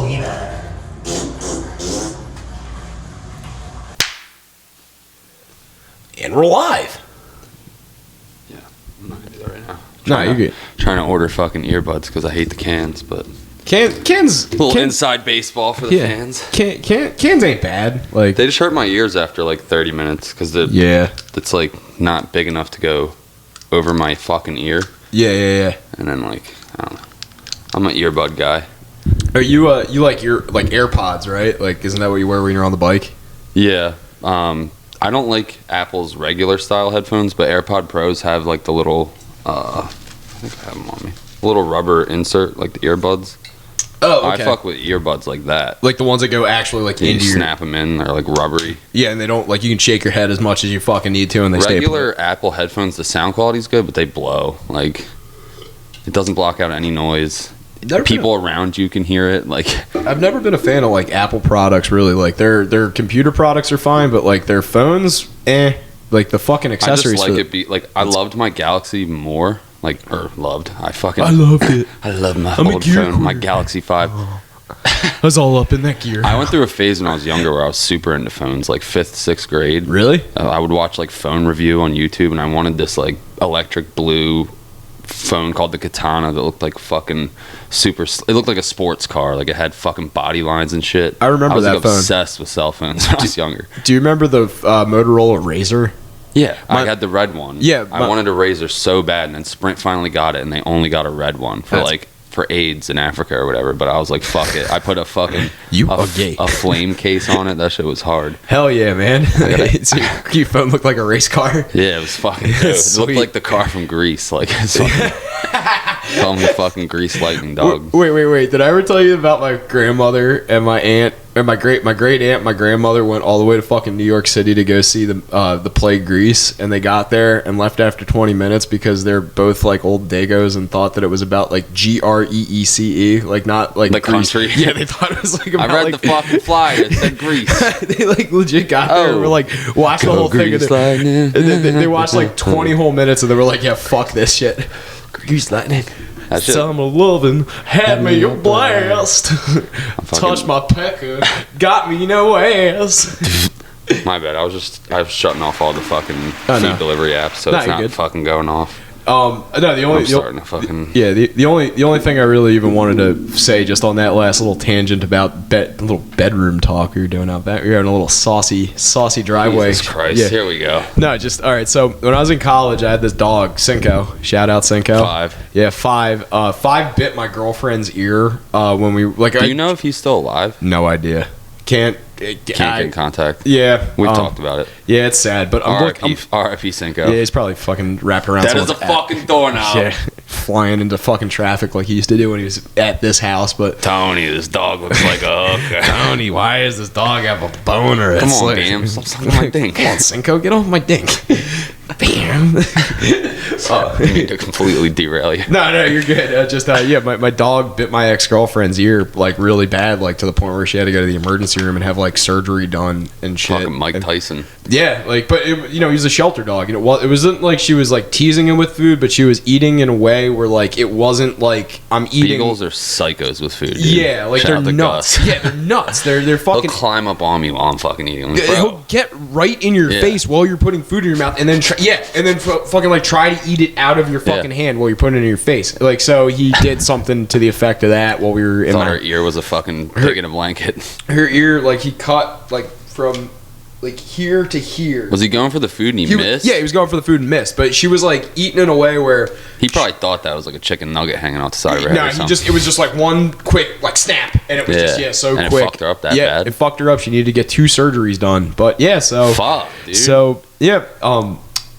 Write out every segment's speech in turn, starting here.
believe that. And we're live. Yeah, I'm not gonna do that right now. No, you're good. Trying to order fucking earbuds because I hate the cans, but Cans. a little inside baseball for the fans. Cans ain't bad. Like They just hurt my ears after like 30 minutes because it's like not big enough to go over my fucking ear. Yeah. And then like I don't know, I'm an earbud guy. Are you like your like AirPods, right? Like isn't that what you wear when you're on the bike? Yeah. I don't like Apple's regular style headphones, but AirPod Pros have like the little I think I have them on me. A little rubber insert like the earbuds. Oh, okay. I fuck with earbuds like that. Like the ones that go actually like into your... snap them in. They're like rubbery. Yeah, and they don't like you can shake your head as much as you fucking need to, and they stay. Regular Apple headphones, the sound quality's good, but they blow. Like it doesn't block out any noise. People around you can hear it. Like I've never been a fan of like Apple products. Really, like their computer products are fine, but like their phones, like the fucking accessories. I just like I loved my Galaxy more. I loved it. I love my old phone, my Galaxy 5. I was all up in that gear. I went through a phase when I was younger where I was super into phones, like 5th, 6th grade. Really? I would watch like phone review on YouTube, and I wanted this like electric blue phone called the Katana that looked like fucking super. It looked like a sports car. Like it had fucking body lines and shit. I remember that phone. I was obsessed with cell phones when I was younger. Do you remember the Motorola Razr? Yeah, I had the red one. Yeah, I wanted a Razr so bad, and then Sprint finally got it, and they only got a red one for AIDS in Africa or whatever. But I was like, fuck it. I put a fucking a flame case on it. That shit was hard. Hell yeah, man! So your phone looked like a race car. Yeah, it was fucking dope. It looked like the car from Grease. Like it's call me fucking Grease Lightning, dog. Wait! Did I ever tell you about my grandmother and my aunt? And my great aunt, my grandmother went all the way to fucking New York City to go see the play Grease, and they got there and left after 20 minutes because they're both like old Dagos and thought that it was about like Greece, like not like the country. Yeah, they thought it was like about, I read the fucking flyer. It said Greece. They like legit got there and were like watched the whole thing, and they watched like 20 whole minutes, and they were like, yeah, fuck this shit. Grease Lightning. Summer loving had me a blast. Touched my pecker, got me no ass. My bad. I was shutting off all the fucking food delivery apps, so it's not fucking going off. No, the only thing I really even wanted to say just on that last little tangent about little bedroom talk we were doing out back. We were having a little saucy driveway. Jesus Christ, yeah. Here we go. No, just all right. So when I was in college, I had this dog, Cinco. Shout out Cinco. 5. Yeah, 5. 5 bit my girlfriend's ear when we like. Do you know if he's still alive? No idea. Can't get in contact. Yeah, we've talked about it. Yeah, it's sad, but R.I.P. Cinco. Yeah, he's probably fucking wrapped around. That is a fucking doorknob. Yeah, flying into fucking traffic like he used to do when he was at this house. But Tony, this dog looks like a hooker. Tony, why does this dog have a boner? Come on, Bam, stop sucking my dink. Come on, Cinco, get off my dink. Bam. I need to completely derail you. No, you're good. My dog bit my ex-girlfriend's ear like really bad, like to the point where she had to go to the emergency room and have like surgery done and shit. Fucking Mike Tyson. Yeah, like, but he's a shelter dog. It wasn't like she was like teasing him with food, but she was eating in a way where like it wasn't like I'm eating. Beagles are psychos with food. Dude. Yeah, like they're nuts. Yeah, they're nuts. They're fucking. They'll climb up on me while I'm fucking eating. He'll get right in your face while you're putting food in your mouth, and then fucking like try to eat it out of your fucking hand while you're putting it in your face. Like, so he did something to the effect of that while we were in her ear was a fucking pig in a blanket. Her ear, like he cut like from like here to here. Was he going for the food and he missed? Yeah, he was going for the food and missed, but she was like eating in a way where he probably thought that was like a chicken nugget hanging off the side of her head. No, it was just like one quick like snap, and it was so and quick. It fucked her up that bad. It fucked her up. She needed to get 2 surgeries done. But yeah, so fuck, dude. So yeah,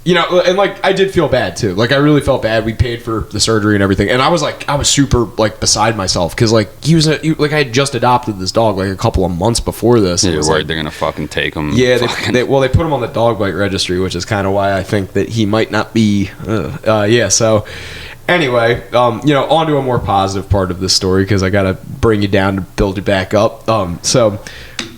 and like I did feel bad too. Like I really felt bad. We paid for the surgery and everything, and I was super like beside myself because like I had just adopted this dog like a couple of months before this. Yeah, you're worried they're gonna fucking take him. Yeah, they put him on the dog bite registry, which is kind of why I think that he might not be. So anyway, on to a more positive part of this story because I gotta bring you down to build you back up. So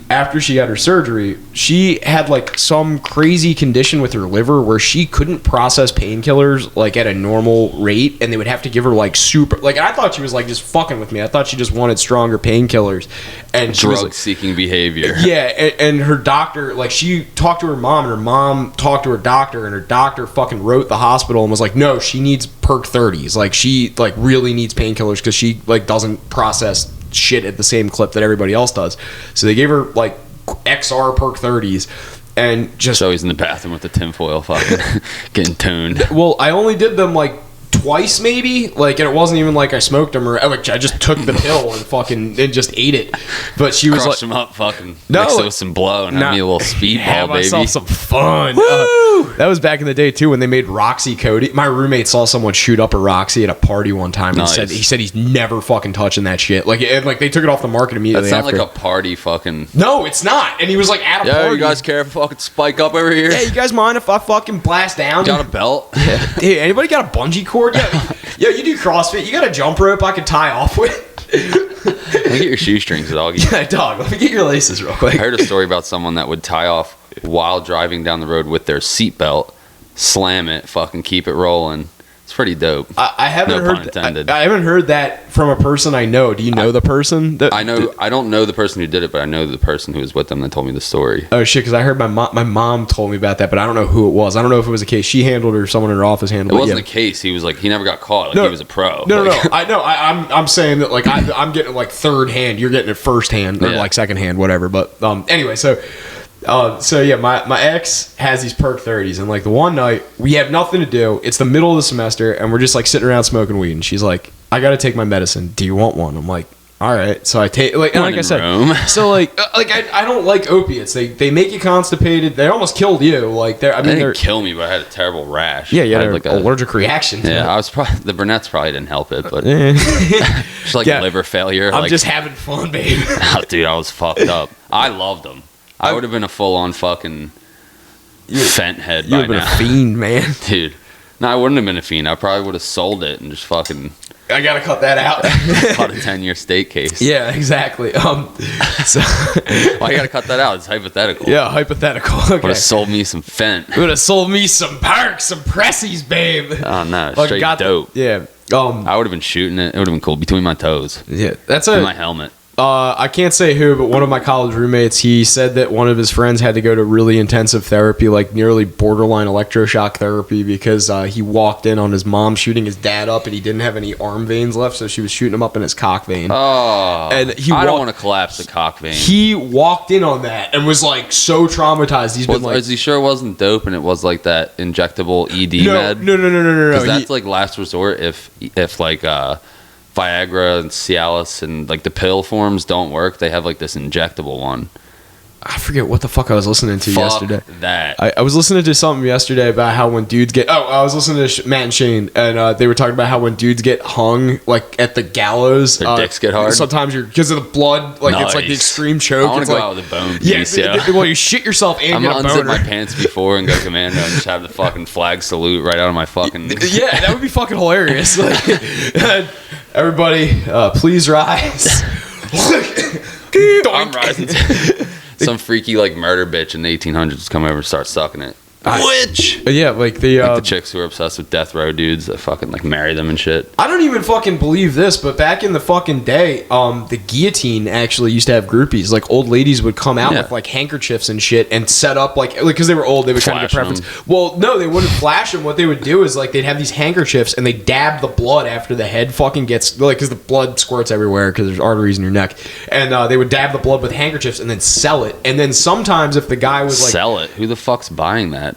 after she had her surgery, she had like some crazy condition with her liver where she couldn't process painkillers like at a normal rate, and they would have to give her like super, like, I thought she was like just fucking with me. I thought she just wanted stronger painkillers, and she was like, drug-seeking behavior. yeah, and her doctor, like, she talked to her mom, and her mom talked to her doctor, and her doctor fucking wrote the hospital and was like, no, she needs perk 30s, like, she like really needs painkillers because she like doesn't process shit at the same clip that everybody else does. So they gave her like XR perk 30s, and just So he's in the bathroom with the tinfoil fucking getting tuned. well, I only did them like twice maybe, like, and it wasn't even like I smoked them or like I just took the pill and fucking and just ate it. But she was Crushed like, him up, fucking No, mixed it with some blow and nah, have me a little have speedball, baby. myself some fun. That was back in the day too when they made Roxy Cody. My roommate saw someone shoot up a Roxy at a party one time and Nice. he said he's never fucking touching that shit. Like, and like they took it off the market immediately That's not after. like a party fucking. No, it's not. And he was like at a Yeah, party. you guys care if I fucking spike up over here? Yeah, you guys mind if I fucking blast down? Got a belt? Hey, anybody got a bungee cord? Yeah, you do CrossFit. You got a jump rope I could tie off with? Let me get your shoestrings, doggy. Yeah, dog, let me get your laces real I quick. heard a story about someone that would tie off while driving down the road with their seatbelt, slam it, fucking keep it rolling. It's pretty dope. I haven't No pun heard. intended. I haven't heard that from a person I know. Do you know the person? I know. I don't know the person who did it, but I know the person who was with them that told me the story. Oh shit! Because I heard my mom told me about that, but I don't know who it was. I don't know if it was a case she handled or someone in her office It handled. wasn't a case. He was like, he never got caught. Like, No. he was a pro. No, Like, no. I know. I'm saying that like I'm getting it like third hand. You're getting it first hand or Yeah. like second hand, whatever. But anyway, so yeah, my ex has these perk 30s, and like the one night we have nothing to do. It's the middle of the semester, and we're just like sitting around smoking weed. And she's like, "I got to take my medicine. Do you want one?" I'm like, "All right." So I take like, and When like I in said, Rome. so like I don't like opiates. They make you constipated. They almost killed you. Like They they're didn't kill me, but I had a terrible rash. yeah, you I had like an allergic reaction. to Yeah, it. I was probably the brunettes probably didn't help it, but Eh. just like Yeah. liver failure. I'm like, just having fun, babe. oh, dude, I was fucked up. I loved them. I would have been a full on fucking fent head You by would have been now, a fiend, man. dude. No, I wouldn't have been a fiend. I probably would have sold it and just fucking I gotta cut that out. caught a 10-year state case. Yeah, exactly. So Why you gotta cut that out? It's hypothetical. yeah, hypothetical. Would Okay. have sold me some fent. Would have sold me some perks, some pressies, babe. Oh no, Like, straight got the- dope. Yeah. I would have been shooting it. It would have been cool between my toes Yeah. That's and my a. helmet. I can't say who, but one of my college roommates, he said that one of his friends had to go to really intensive therapy, like nearly borderline electroshock therapy, because he walked in on his mom shooting his dad up, and he didn't have any arm veins left, so she was shooting him up in his cock vein. Oh, And he I don't walked- want to collapse the cock vein. He walked in on that and was like so traumatized. He's been like, Is he sure it wasn't dope and it was like that injectable ED no, med? no. Because He- that's like last resort if like Viagra and Cialis and like the pill forms don't work, they have like this injectable one. I forget what the fuck I was listening to yesterday. That. I was listening to something yesterday about how when dudes get... I was listening to Matt and Shane, and they were talking about how when dudes get hung, like, at the gallows... Their dicks get hard? Sometimes because of the blood, like, it's like the Nice. extreme I choke. want It's to go like, out with a bone yeah, piece, yeah. well, you shit yourself and I'm get a gonna unzip boner. my pants before and go commando and just have the fucking flag salute right out of my fucking... Yeah, that would be fucking hilarious. Like, everybody, please rise. I'm rising. Some freaky like murder bitch in the 1800s come over and start sucking it. Witch. Yeah, like the... Like the chicks who are obsessed with death row dudes that fucking like marry them and shit. I don't even fucking believe this, but back in the fucking day, the guillotine actually used to have groupies. Like, old ladies would come out Yeah. with like handkerchiefs and shit and set up like because they were old, they would kind of get Flashing preference. Well, no, they wouldn't flash them. What they would do is like they'd have these handkerchiefs and they dab the blood after the head fucking gets like because the blood squirts everywhere because there's arteries in your neck, and they would dab the blood with handkerchiefs and then sell it. And then sometimes if the guy was like Sell it. Who the fuck's buying that?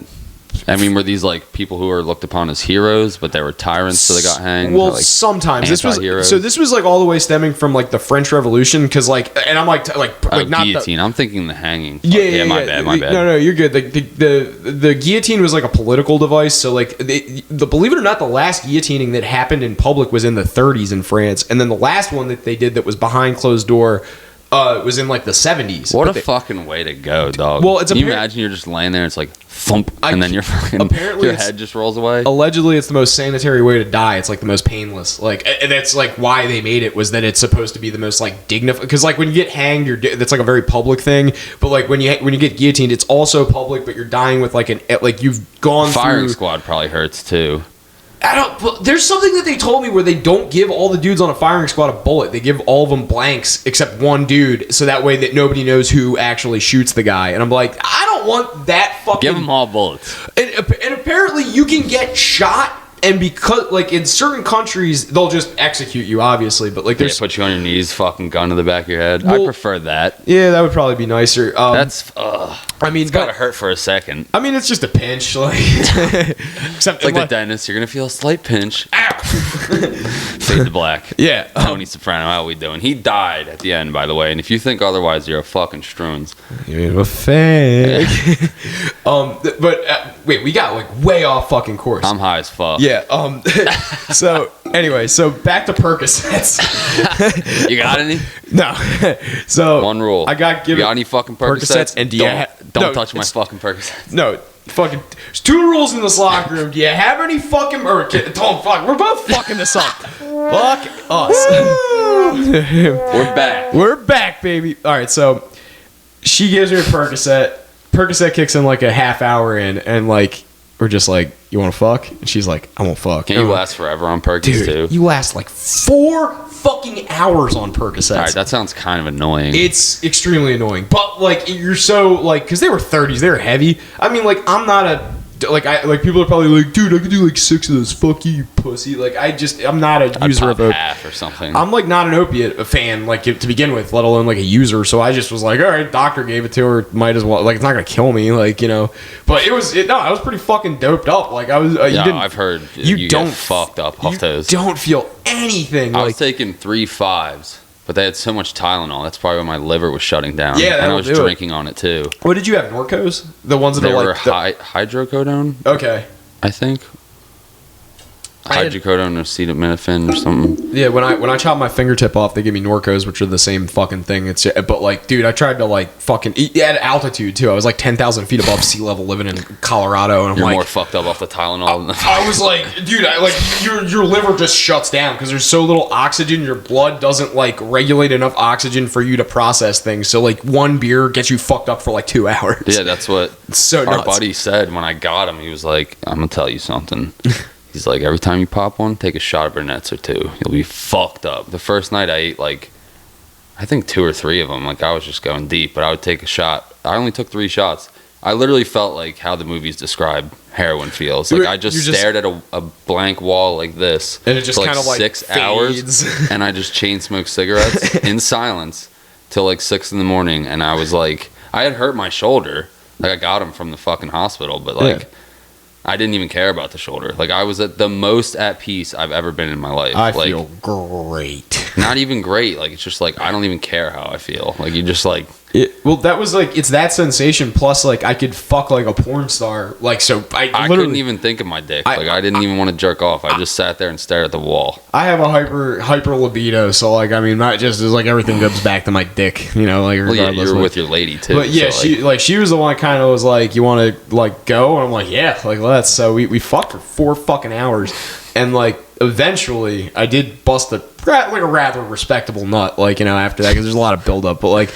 I mean, were these like people who were looked upon as heroes, but they were tyrants, so they got hanged? Well, like, sometimes this anti-heroes? was like all the way stemming from like the French Revolution, because like, and I'm like not the, guillotine. I'm thinking the hanging. yeah, My bad. No, you're good. The guillotine was like a political device. So like the believe it or not, the last guillotining that happened in public was in the 30s in France, and then the last one that they did that was behind closed door was in like the 70s. What a fucking way to go, dog. Well, it's Can you imagine you're just laying there, it's like thump, and then your head just rolls away? Allegedly, it's the most sanitary way to die. It's like the most painless. Like, and that's like why they made it, was that it's supposed to be the most like dignified. Because like when you get hanged, that's like a very public thing. But like when you get guillotined, it's also public, but you're dying with like you've gone Firing through. squad probably hurts too. There's something that they told me where they don't give all the dudes on a firing squad a bullet. They give all of them blanks except one dude, so that way that nobody knows who actually shoots the guy. And I'm like, I don't want that fucking... Give them all bullets. And apparently you can get shot, and because, like, in certain countries, they'll just execute you, obviously, but, like, there's... Put you on your knees, fucking gun to the back of your head. Well, I prefer that. Yeah, that would probably be nicer. That's... I mean... It's gotta hurt for a second. I mean, it's just a pinch, like... Except it's like the dentist, you're gonna feel a slight pinch. Ow! Fade to black. Yeah. Tony Soprano, how we doing? He died at the end, by the way, and if you think otherwise, you're a fucking Struins. You're a fake. Wait, we got, like, way off fucking course. I'm high as fuck. Yeah, so anyway, so back to Percocets. You got any? No. So one rule. I got given. You got any fucking Percocets? And don't touch my fucking Percocets. No, fucking. There's 2 rules in this locker room. Do you have any fucking? Don't fuck. We're both fucking this up. Fuck us. We're back. We're back, baby. All right, so she gives me a Percocet. Percocet kicks in like a half hour in, and like we're just like, you want to fuck? And she's like, I won't fuck. Can you last forever on Percocets too? You last like 4 fucking hours on Percocets. All right, that sounds kind of annoying. It's extremely annoying, but like you're so like, because they were 30s, they were heavy. I mean, like I'm not a like people are probably like, dude, I could do like 6 of those. Fuck you, you pussy. Like I'm not a user of half or something. I'm like not an opiate fan, like to begin with, let alone like a user. So I just was like, all right, doctor gave it to her, might as well. Like it's not gonna kill me, like, you know. But I was pretty fucking doped up. Like I was. I've heard you don't get fucked up off those. Don't feel anything. I was taking 3 5s. But they had so much Tylenol. That's probably why my liver was shutting down. Yeah, and I was drinking on it too. What did you have? Norcos? The ones that they are were like hydrocodone. Okay. I think. Hydrocodone or acetaminophen or something. Yeah, when I chop my fingertip off, they give me Norcos, which are the same fucking thing. But like, dude, I tried to like fucking eat at altitude too. I was like 10,000 feet above sea level, living in Colorado, and I'm You're like, more fucked up off the Tylenol. I was like, dude, your liver just shuts down because there's so little oxygen. Your blood doesn't like regulate enough oxygen for you to process things. So like 1 beer gets you fucked up for like 2 hours. Yeah, that's what our buddy said when I got him. He was like, I'm gonna tell you something. He's like, every time you pop one, take a shot of Burnett's or 2. You'll be fucked up. The first night I ate like, I think 2 or 3 of them. Like I was just going deep, but I would take a shot. I only took 3 shots. I literally felt like how the movies describe heroin feels. Like I just stared at a blank wall like this, and it just for kind of like 6 fades. hours, and I just chain smoked cigarettes in silence till like 6 in the morning. And I was like, I had hurt my shoulder. Like I got him from the fucking hospital, but like. Yeah. I didn't even care about the shoulder. Like I was at the most at peace I've ever been in my life. I feel great. Not even great. Like it's just like I don't even care how I feel. Like you just like. Well, that was like, it's that sensation plus like I could fuck like a porn star. Like so, I couldn't even think of my dick. I didn't even want to jerk off. I just sat there and stared at the wall. I have a hyper libido, so like I mean, not just as like everything goes back to my dick, you know, like regardless. Well, yeah, you were with your lady too. But yeah, so she was the one kind of was like, you want to like go, and I'm like, yeah, like let's. So we fucked for 4 fucking hours, and like eventually I did bust a rather respectable nut, like, you know, after that, because there's a lot of buildup, but like.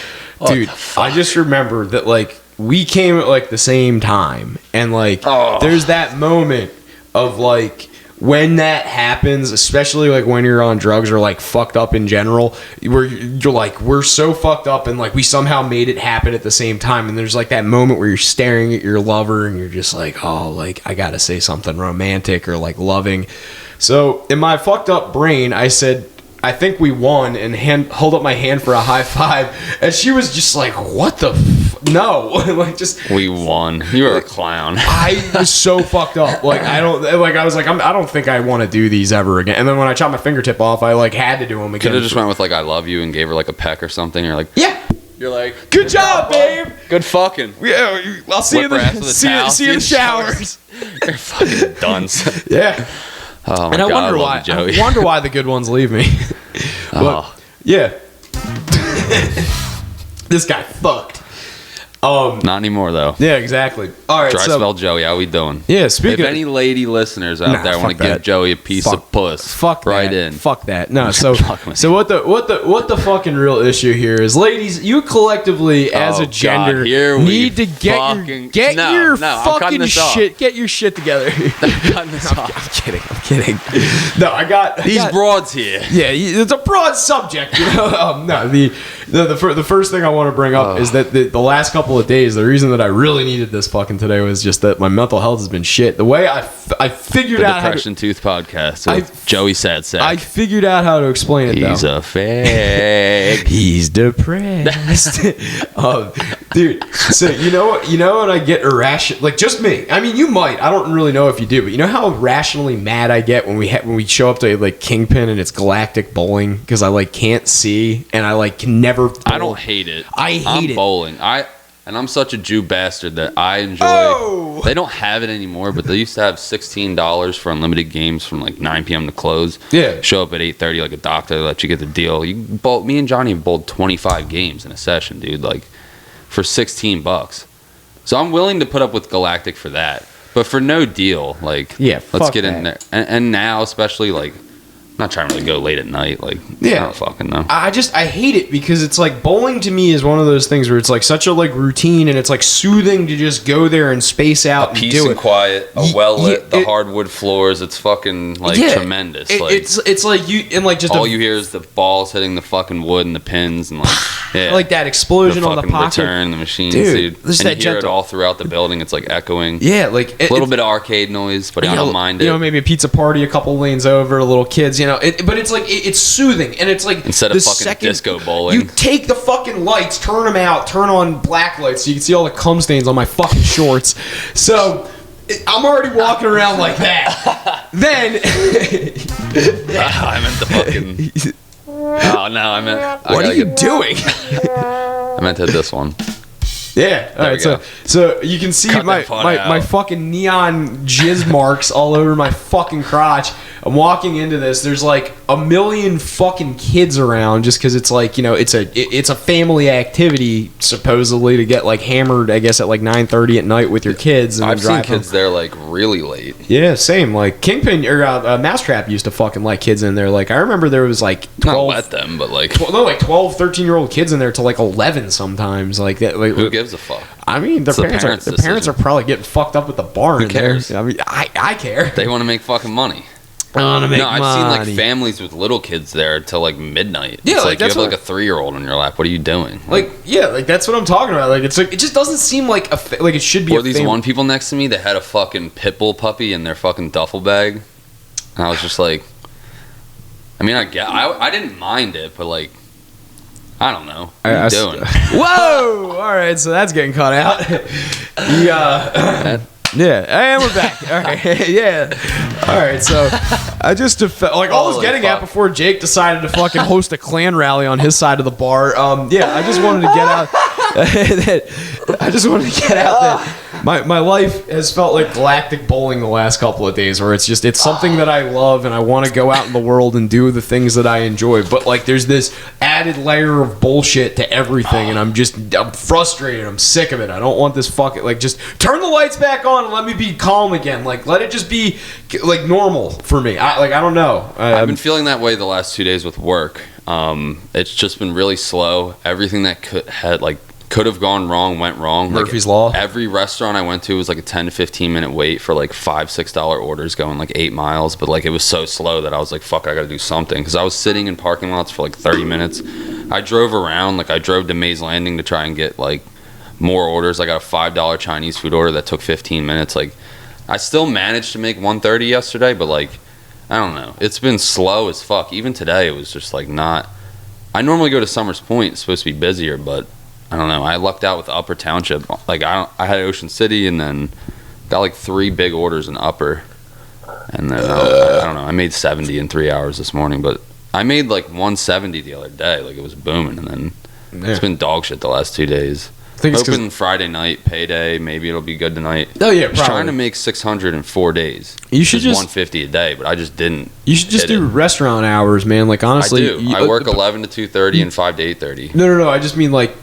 Dude, I just remember that like we came at like the same time, and like there's that moment of like when that happens, especially like when you're on drugs or like fucked up in general, where you're like, we're so fucked up and like we somehow made it happen at the same time, and there's like that moment where you're staring at your lover and you're just like, oh, like I gotta say something romantic or like loving. So in my fucked up brain, I said, I think we won, and hold up my hand for a high five, and she was just like, what the no. Like just we won. You were a clown. I was so fucked up. Like I was like I don't think I want to do these ever again. And then when I chopped my fingertip off, I like had to do them again. Could have just went with like I love you and gave her like a peck or something. You're like, yeah. You're like, good job, babe. Good fucking. Yeah, I'll see you in the showers. You're fucking done. Yeah. Oh my and I God, wonder why. I wonder why the good ones leave me. But, yeah. This guy fucked. Not anymore though. Yeah, exactly. All right, Dry so spell Joey, how we doing? yeah, speaking If of, any lady listeners out there want to give Joey a piece of puss, fuck right that. in. Fuck that. No, so Fuck so what the fucking real issue here is, ladies, you collectively as a gender God, here we need to get fucking- your No, I'm cutting fucking this off. shit. Get your shit together. Cutting this off. I'm kidding. No, I got These broads here. Yeah, it's a broad subject, you know. No, the first thing I want to bring up is that the last couple of days, the reason that I really needed this fucking today was just that my mental health has been shit. The way I figured The out Depression Tooth Podcast with Joey Sadsack. I figured out how to explain it. He's though. a fag. He's depressed. Dude, so you know what I get irrational, like just me. I mean, you might. I don't really know if you do, but you know how irrationally mad I get when we show up to like Kingpin and it's galactic bowling because I like can't see and I like can never. I don't hate it. I'm bowling. I'm such a Jew bastard that I enjoy. Oh! They don't have it anymore, but they used to have $16 for unlimited games from like 9 p.m. to close. Yeah. Show up at 8:30 like a doctor, let you get the deal. Me and Johnny have bowled 25 games in a session, dude, like for $16. So I'm willing to put up with Galactic for that. But for no deal, like, yeah, let's get in there. And now, especially, like, I'm not trying to really go late at night. Like, I don't fucking know. I hate it because it's like bowling to me is one of those things where it's like such a like routine and it's like soothing to just go there and space out and peace do and it. Quiet, well lit, the hardwood floors. It's fucking like tremendous. It's like you and like just all you hear is the balls hitting the fucking wood and the pins and like like that explosion on the pocket. Return the machines, dude. And that you hear it all throughout the building. It's like echoing. Yeah, like a little bit of arcade noise, but I don't mind it. You know, maybe a pizza party a couple lanes over, little kids. You know, but it's like it's soothing and it's like instead of fucking disco bowling, you take the fucking lights, turn them out, turn on black lights so you can see all the cum stains on my fucking shorts. So I'm already walking around like that. Then I meant the fucking. Oh no, I meant. What are you doing? I meant to hit this one. Yeah. All right. So you can see my fucking neon jizz marks all over my fucking crotch. I'm walking into this. There's like a million fucking kids around just because it's like, you know, it's a family activity supposedly to get like hammered, I guess, at like 9:30 at night with your kids. And I've seen kids there like really late. Yeah, same. Like Kingpin or Mousetrap used to fucking let kids in there. Like I remember there was like 12. Not let them, but like 12, 13-year-old kids in there till like 11 sometimes. Like that. Like, who gives a fuck? I mean, their parents are probably getting fucked up at the bar. Who cares? I mean, I care. They want to make fucking money. I've seen like families with little kids there till like midnight. Yeah, it's like you have like a 3-year-old on your lap. What are you doing? Like that's what I'm talking about. Like it's like it just doesn't seem like like it should be. Or these one people next to me that had a fucking pit bull puppy in their fucking duffel bag, and I was just like, I mean, I didn't mind it, but like, I don't know. What are you doing? Whoa! All right, so that's getting cut out. Yeah, and we're back. All right, yeah. All right, so I just like I was getting at before Jake decided to fucking host a Klan rally on his side of the bar. Yeah, I just wanted to get out. That my life has felt like galactic bowling the last couple of days, where it's something that I love and I want to go out in the world and do the things that I enjoy. But like, there's this added layer of bullshit to everything, and I'm frustrated. I'm sick of it. I don't want this fucking like just turn the lights back on and let me be calm again. Like let it just be like normal for me. I don't know. I've been feeling that way the last 2 days with work. It's just been really slow. Everything that could have gone wrong went wrong. Murphy's Law. Every restaurant I went to was like a 10 to 15 minute wait for like $5-6 orders going like 8 miles, but like it was so slow that I was like, fuck, I gotta do something, because I was sitting in parking lots for like 30 minutes. I drove around, like I drove to Mays Landing to try and get like more orders. I got a $5 Chinese food order that took 15 minutes. Like I still managed to make $130 yesterday, but like I don't know, it's been slow as fuck. Even today it was just like not. I normally go to Summers Point, it's supposed to be busier, but I don't know. I lucked out with Upper Township. Like I had Ocean City, and then got like 3 big orders in Upper, and then I don't know. I made 70 in 3 hours this morning, but I made like 170 the other day. Like it was booming, and then it's been dog shit the last 2 days. think it's hoping Friday night payday. Maybe it'll be good tonight. Oh yeah, I was trying to make 600 in 4 days. You should just 150 a day, but I just didn't. You should just do restaurant hours, man. Like honestly, I do. I work 11 to 2:30 and 5 to 8:30. No. I just mean like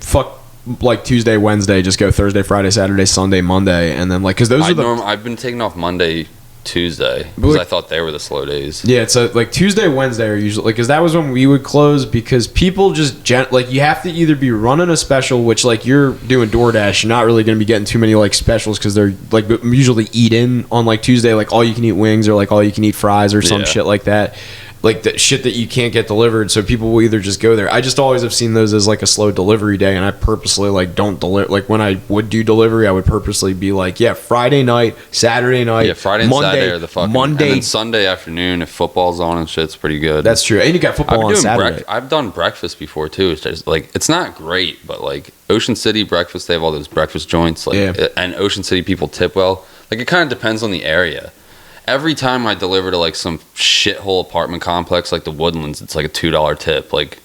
fuck. Like Tuesday, Wednesday, just go Thursday, Friday, Saturday, Sunday, Monday, and then like because those are I've been taking off Monday, Tuesday because I thought they were the slow days. Yeah, it's like Tuesday, Wednesday are usually like because that was when we would close because people just like you have to either be running a special, which like you're doing DoorDash, you're not really going to be getting too many like specials because they're like usually eat in on like Tuesday, like all you can eat wings or like all you can eat fries or some shit like that. Like the shit that you can't get delivered, so people will either just go there. I just always have seen those as like a slow delivery day, and I purposely like don't deliver. Like when I would do delivery, I would purposely be like, yeah, Friday night, Saturday night, Friday and Monday, Saturday are the fucking Monday, and then Sunday afternoon if football's on and shit's pretty good. That's true, and you got football on Saturday. I've done breakfast before too. It's just like it's not great, but like Ocean City breakfast, they have all those breakfast joints. Like, and Ocean City people tip well. Like it kind of depends on the area. Every time I deliver to like some shithole apartment complex like the Woodlands, it's like a $2 tip. Like,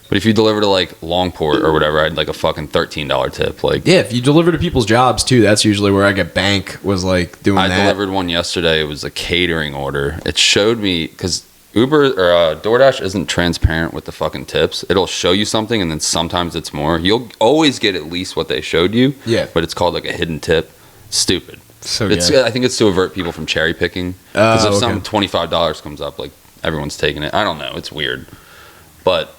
but if you deliver to like Longport or whatever, I'd like a fucking $13 tip. Like, yeah, if you deliver to people's jobs too, that's usually where I get bank was like doing that. I delivered one yesterday. It was a catering order. It showed me because Uber or DoorDash isn't transparent with the fucking tips. It'll show you something and then sometimes it's more. You'll always get at least what they showed you. Yeah, but it's called like a hidden tip. Stupid. So I think it's to avert people from cherry picking. Because if some $25 comes up, like everyone's taking it. I don't know. It's weird. But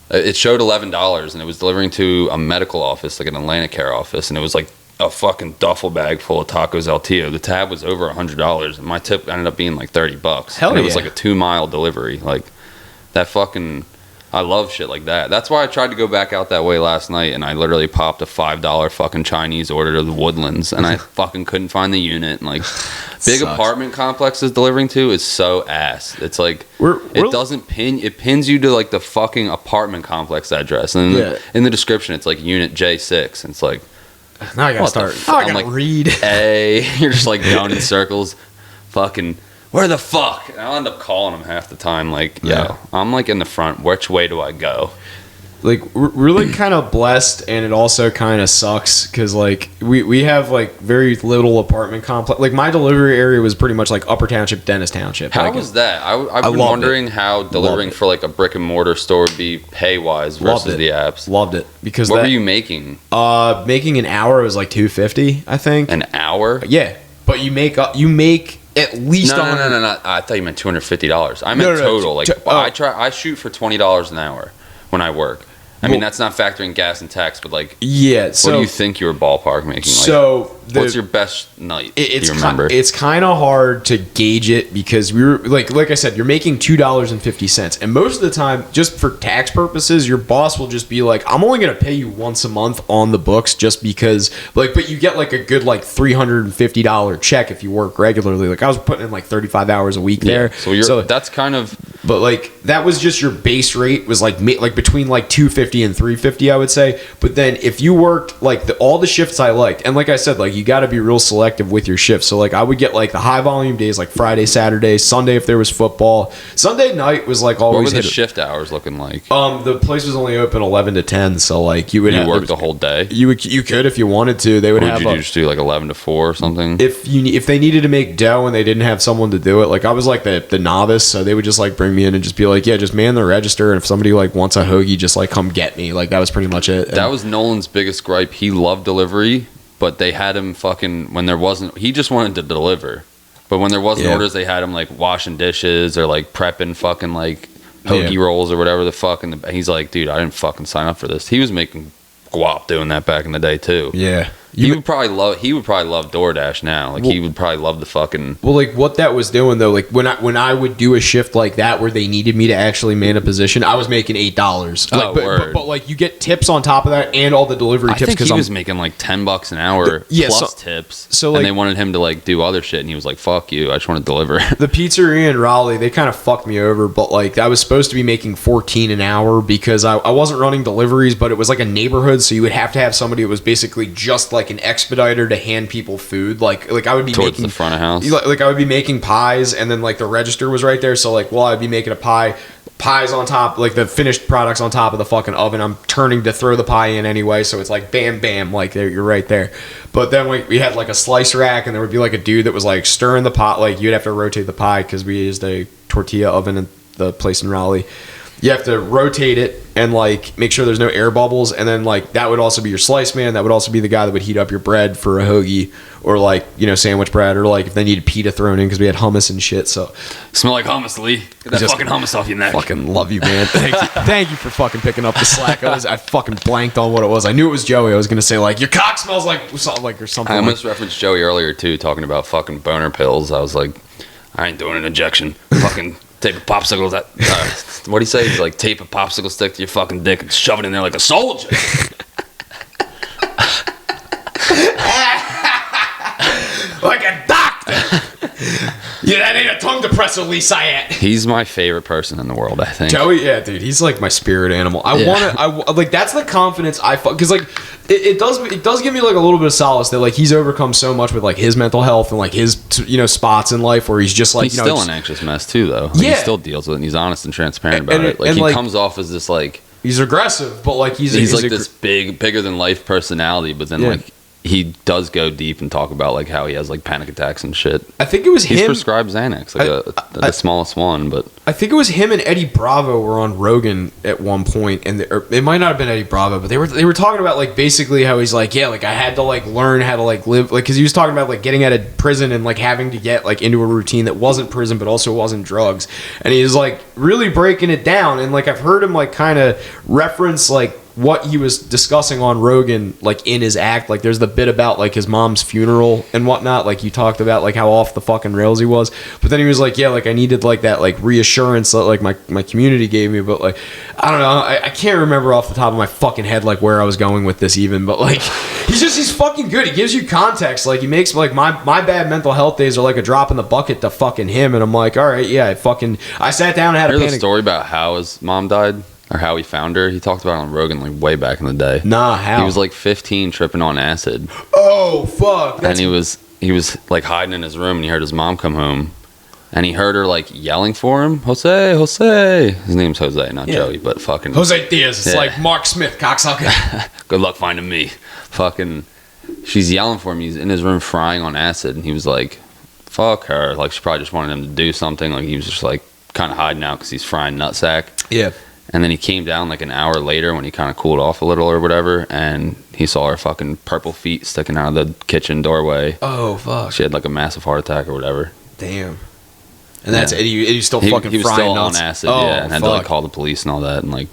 it showed $11 and it was delivering to a medical office, like an Atlantic Care office. And it was like a fucking duffel bag full of tacos El Tio. The tab was over $100 and my tip ended up being like $30. Hell and it was like a 2-mile delivery. Like that fucking... I love shit like that. That's why I tried to go back out that way last night, and I literally popped a $5 fucking Chinese order to the Woodlands, and I fucking couldn't find the unit. And like, big apartment complexes delivering to is so ass. It's like it doesn't pin. It pins you to like the fucking apartment complex address, and in the description it's like Unit J6, and it's like now I gotta start. I'm like read. You're just like going in circles, fucking. Where the fuck? And I'll end up calling them half the time. Like, yo, I'm like in the front. Which way do I go? Like, we're really kind of blessed, and it also kind of sucks because, like, we have, like, very little apartment complex. Like, my delivery area was pretty much, like, Upper Township, Dennis Township. How was that? I've been wondering how delivering for, like, a brick-and-mortar store would be pay-wise versus the apps. Loved it. Because what were you making? Making an hour was, like, $250, I think. An hour? Yeah. But you make at least no. I thought you meant $250. I meant total. Like I shoot for $20 an hour when I work. I mean that's not factoring gas and tax, but like what do you think you were ballpark making? Like, what's your best night? Do you remember? It's kind of hard to gauge it because we were like I said, you're making $2.50, and most of the time, just for tax purposes, your boss will just be like, "I'm only going to pay you once a month on the books, just because." Like, but you get like a good like $350 check if you work regularly. Like I was putting in like 35 hours a week there, so that's kind of. But like that was just your base rate was like between like $250 and $350, I would say. But then if you worked like all the shifts I liked, and like I said, like you got to be real selective with your shifts. So like I would get like the high volume days, like Friday, Saturday, Sunday if there was football. Sunday night was like always. What were the shift hours looking like? The place was only open 11 to 10, so like you would work the whole day. You could if you wanted to. They would have. Would you just do like 11 to 4 or something? If they needed to make dough and they didn't have someone to do it, like I was like the novice, so they would just like bring me in and just be like, yeah, just man the register, and if somebody like wants a hoagie, just like come get me. Like that was pretty much it. That was Nolan's biggest gripe. He loved delivery, but they had him fucking when there wasn't. He just wanted to deliver, but when there wasn't orders, they had him like washing dishes or like prepping fucking like hoagie rolls or whatever the fuck. And he's like, dude, I didn't fucking sign up for this. He was making guap doing that back in the day too. Yeah. He would probably love DoorDash now. Like he would probably love the fucking. Well, like what that was doing though, like when I would do a shift like that where they needed me to actually man a position, I was making $8. Like, but like you get tips on top of that and all the delivery tips. Because he was making like $10 an hour plus tips. So like, and they wanted him to like do other shit, and he was like, "Fuck you, I just want to deliver." The pizzeria in Raleigh, they kind of fucked me over, but like I was supposed to be making $14 an hour because I wasn't running deliveries, but it was like a neighborhood, so you would have to have somebody that was basically just like an expediter to hand people food. Like I would be towards making the front of house. Like I would be making pies, and then like the register was right there. So like, I would be making a pie. pies on top, like the finished products on top of the fucking oven. I'm turning to throw the pie in anyway, so it's like bam, bam, like you're right there. But then we had like a slice rack, and there would be like a dude that was like stirring the pot. Like you'd have to rotate the pie because we used a tortilla oven in the place in Raleigh. You have to rotate it and like make sure there's no air bubbles, and then like that would also be your slice man. That would also be the guy that would heat up your bread for a hoagie or like, you know, sandwich bread, or like if they needed pita thrown in because we had hummus and shit. So smell like hummus, Lee. Get that fucking hummus off your neck. Fucking love you, man. Thank you for fucking picking up the slack. I fucking blanked on what it was. I knew it was Joey. I was gonna say like your cock smells like something or something. I almost referenced Joey earlier too, talking about fucking boner pills. I was like, I ain't doing an injection. Fucking tape a popsicle. What do you say? He's like, tape a popsicle stick to your fucking dick and shove it in there like a soldier. Like a doctor. Yeah, that ain't a tongue depressor, Lisa. He's my favorite person in the world, I think. Joey, yeah, dude, he's like my spirit animal. I like that's the confidence because like it does give me like a little bit of solace that like he's overcome so much with like his mental health and like his, you know, spots in life where he's just like, he's you know, still an anxious mess too, though. Like, yeah, he still deals with it, and he's honest and transparent about it. Like, he comes off as this like, he's aggressive, but like he's like this bigger than life personality, but then like he does go deep and talk about like how he has like panic attacks and shit. I think it was he's prescribed Xanax, like the smallest one, but I think it was him and Eddie Bravo were on Rogan at one point, and it might not have been Eddie Bravo, but they were talking about like basically how he's like, yeah, like I had to like learn how to like live, like because he was talking about like getting out of prison and like having to get like into a routine that wasn't prison but also wasn't drugs, and he was like really breaking it down, and like I've heard him like kind of reference like what he was discussing on Rogan, like in his act. Like there's the bit about like his mom's funeral and whatnot, like you talked about like how off the fucking rails he was, but then he was like, yeah, like I needed like that like reassurance that like my community gave me, but like I don't know, I can't remember off the top of my fucking head like where I was going with this even, but like he's fucking good. He gives you context. Like he makes like my bad mental health days are like a drop in the bucket to fucking him, and I'm like, all right, yeah, I sat down and had a panic. Heard the story about how his mom died? Or how he found her? He talked about it on Rogan like way back in the day. Nah, how? He was like 15 tripping on acid. Oh, fuck. And he was like hiding in his room, and he heard his mom come home, and he heard her like yelling for him, Jose. His name's Jose, not Joey, but fucking Jose Diaz. It's like Mark Smith, cocksucker. Good luck finding me. Fucking, she's yelling for him. He's in his room frying on acid, and he was like, fuck her. Like she probably just wanted him to do something. Like he was just like kind of hiding out because he's frying nutsack. Yeah. And then he came down like an hour later when he kind of cooled off a little or whatever, and he saw her fucking purple feet sticking out of the kitchen doorway. Oh, fuck. She had like a massive heart attack or whatever. Damn. And that's Eddie's still fucking he was frying still nuts. on acid, oh, yeah, and had to like call the police and all that, and like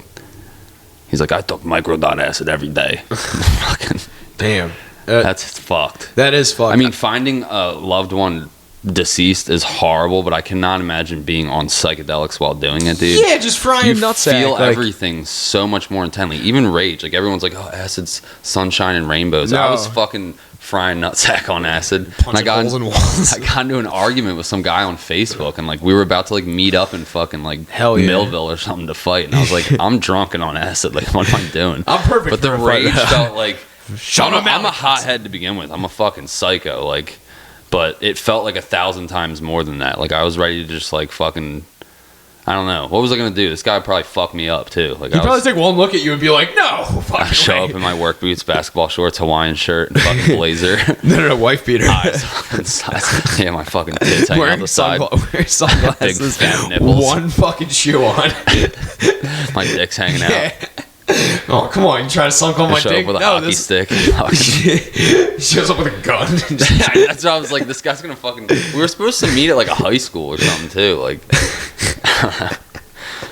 he's like, I took microdot acid every day. Fucking damn. That's fucked. That is fucked. I mean, finding a loved one deceased is horrible, but I cannot imagine being on psychedelics while doing it, dude. Yeah, just frying nutsack. You feel everything so much more intently. Even rage. Like everyone's like, oh, acid's sunshine and rainbows. No. I was fucking frying nutsack on acid. Punching holes in walls. I got into an argument with some guy on Facebook, and like we were about to like meet up in fucking like Millville or something to fight, and I was like, I'm drunk and on acid. Like, what am I doing? I'm perfect. But the rage felt like I'm a hothead hothead to begin with. I'm a fucking psycho. Like. But it felt like 1,000 times more than that. Like, I was ready to just, like, fucking... I don't know. What was I going to do? This guy would probably fuck me up, too. Like, he'd probably take one look at you and be like, no, fucking I show up in my work boots, basketball shorts, Hawaiian shirt, and fucking blazer. No, wife beater. Yeah, my fucking tits hanging out the side. Wearing sunglasses. Big fat nipples. One fucking shoe on. My dick's hanging out. Yeah. Oh, come on. You try to sunk on my show dick? up with a hockey stick. He shows up with a gun. That's why I was like, this guy's going to fucking... We were supposed to meet at, like, a high school or something, too. Like,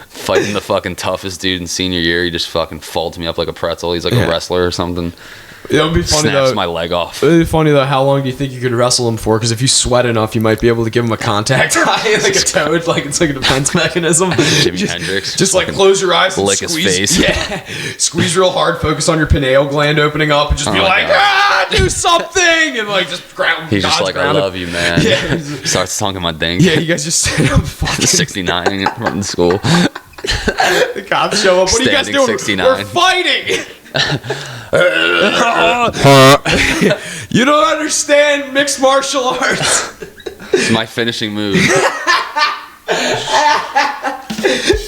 fighting the fucking toughest dude in senior year. He just fucking folds me up like a pretzel. He's like a wrestler or something. It would be funny Snaps though. My leg off. It would be funny though. How long do you think you could wrestle him for? Because if you sweat enough, you might be able to give him a contact high, like a toad, like it's like a defense mechanism. Jimi Hendrix. Just like close your eyes, and lick squeeze, his face. Yeah, squeeze real hard. Focus on your pineal gland opening up, and just be like, do something, and like just ground. He's just like, I love you, man. Yeah, starts tonguing my ding. Yeah, you guys just stand up, fucking 69 running to school. The cops show up. What are you guys doing? 69. We're fighting. You don't understand mixed martial arts. It's my finishing move.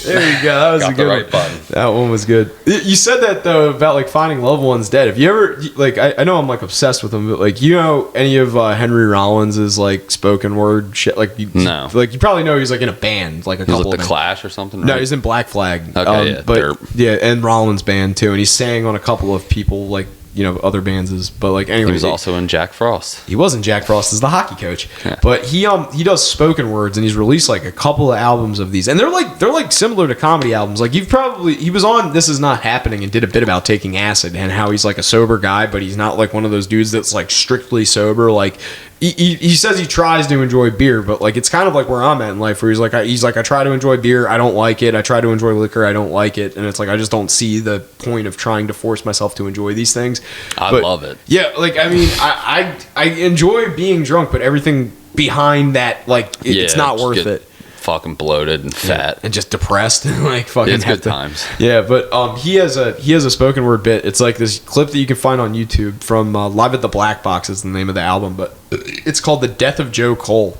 There you go. That was Got a good the right one. button. That one was good. You said that though about like finding loved ones dead. Have you ever like I know I'm like obsessed with them, but like you know any of Henry Rollins's like spoken word shit? Like No. Like you probably know he's like in a band, like a He was couple with of the them. Clash or something. Right? No, he's in Black Flag. Okay, yeah, but Derp. yeah, and Rollins band too, and he sang on a couple of people like other bands. But like anyway, He was also in Jack Frost. he wasn't Jack Frost as the hockey coach, Yeah. but he does spoken words, and he's released like a couple of albums of these, and they're like similar to comedy albums. Like he was on This Is Not Happening and did a bit about taking acid and how he's like a sober guy, but he's not like one of those dudes that's like strictly sober. Like he says he tries to enjoy beer, but like it's kind of like where I'm at in life, where he's like I try to enjoy beer, I don't like it. I try to enjoy liquor, I don't like it, and it's like I just don't see the point of trying to force myself to enjoy these things. I love it. Yeah, like I mean, I enjoy being drunk, but everything behind that, like it's not just worth get it. Fucking bloated and fat. And just depressed and like fucking It's have good to- times. Yeah, but he has a spoken word bit. It's like this clip that you can find on YouTube from Live at the Black Box is the name of the album, but it's called The Death of Joe Cole.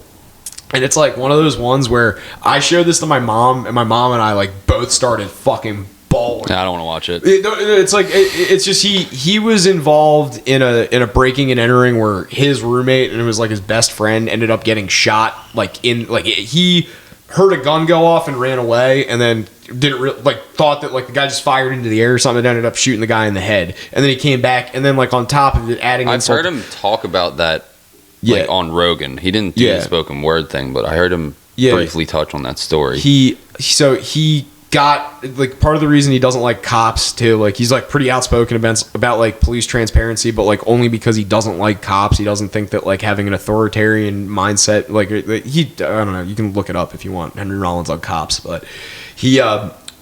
And it's like one of those ones where I showed this to my mom, and my mom and I like both started fucking bawling. I don't want to watch it. It's like it's just he was involved in a breaking and entering where his roommate, and it was like his best friend, ended up getting shot. He heard a gun go off and ran away, and then thought that like the guy just fired into the air or something, and ended up shooting the guy in the head. And then he came back, and then like on top of it, adding I've insult. heard him talk about that Yeah. like on Rogan. He didn't do Yeah. the spoken word thing, but I heard him Yeah. briefly touch on that story. He got like part of the reason he doesn't like cops too. Like he's like pretty outspoken about like police transparency, but like only because he doesn't like cops. He doesn't think that like having an authoritarian mindset, like I don't know. You can look it up if you want. Henry Rollins on cops, but he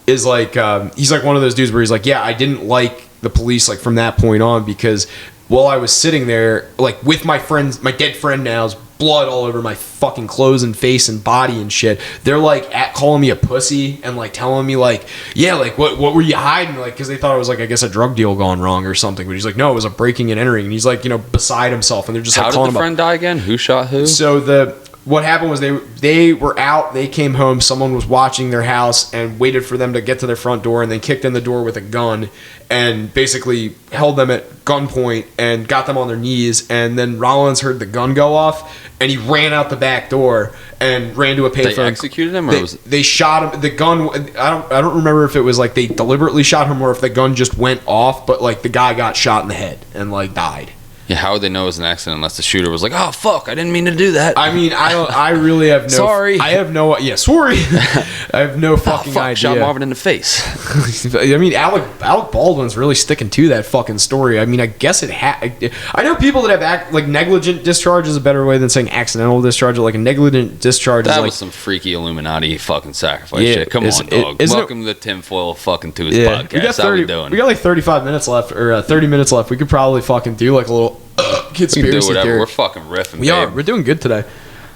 is like he's like one of those dudes where he's like, yeah, I didn't like the police like from that point on, because while I was sitting there like with my friends, my dead friend now's blood all over my fucking clothes and face and body and shit, they're like calling me a pussy and like telling me like, yeah, like what were you hiding, like, because they thought it was like I guess a drug deal gone wrong or something. But he's like, no, it was a breaking and entering, and he's like beside himself, and they're just How like did calling the him friend die again? Who shot who? So what happened was they were out, they came home, someone was watching their house and waited for them to get to their front door, and then kicked in the door with a gun and basically held them at gunpoint and got them on their knees. And then Rollins heard the gun go off, and he ran out the back door and ran to a payphone. They executed him, or They shot him. The gun, I don't remember if it was like they deliberately shot him or if the gun just went off, but like the guy got shot in the head and like died. Yeah, how would they know it was an accident unless the shooter was like, "Oh fuck, I didn't mean to do that." I mean, I really have no. Sorry. I have no. Yeah, sorry. I have no fucking idea. Shot Marvin in the face. I mean, Alec Baldwin's really sticking to that fucking story. I mean, I guess I know people that have like negligent discharge is a better way than saying accidental discharge. Like a negligent discharge That is was like some freaky Illuminati fucking sacrifice Yeah, shit. Come on, dog. Welcome to the tinfoil fucking to his podcast. We got 30. How we doing? We got like 35 minutes left, or 30 minutes left. We could probably fucking do like a little We can conspiracy do whatever. theory. We're fucking riffing. We are. babe. We're doing good today.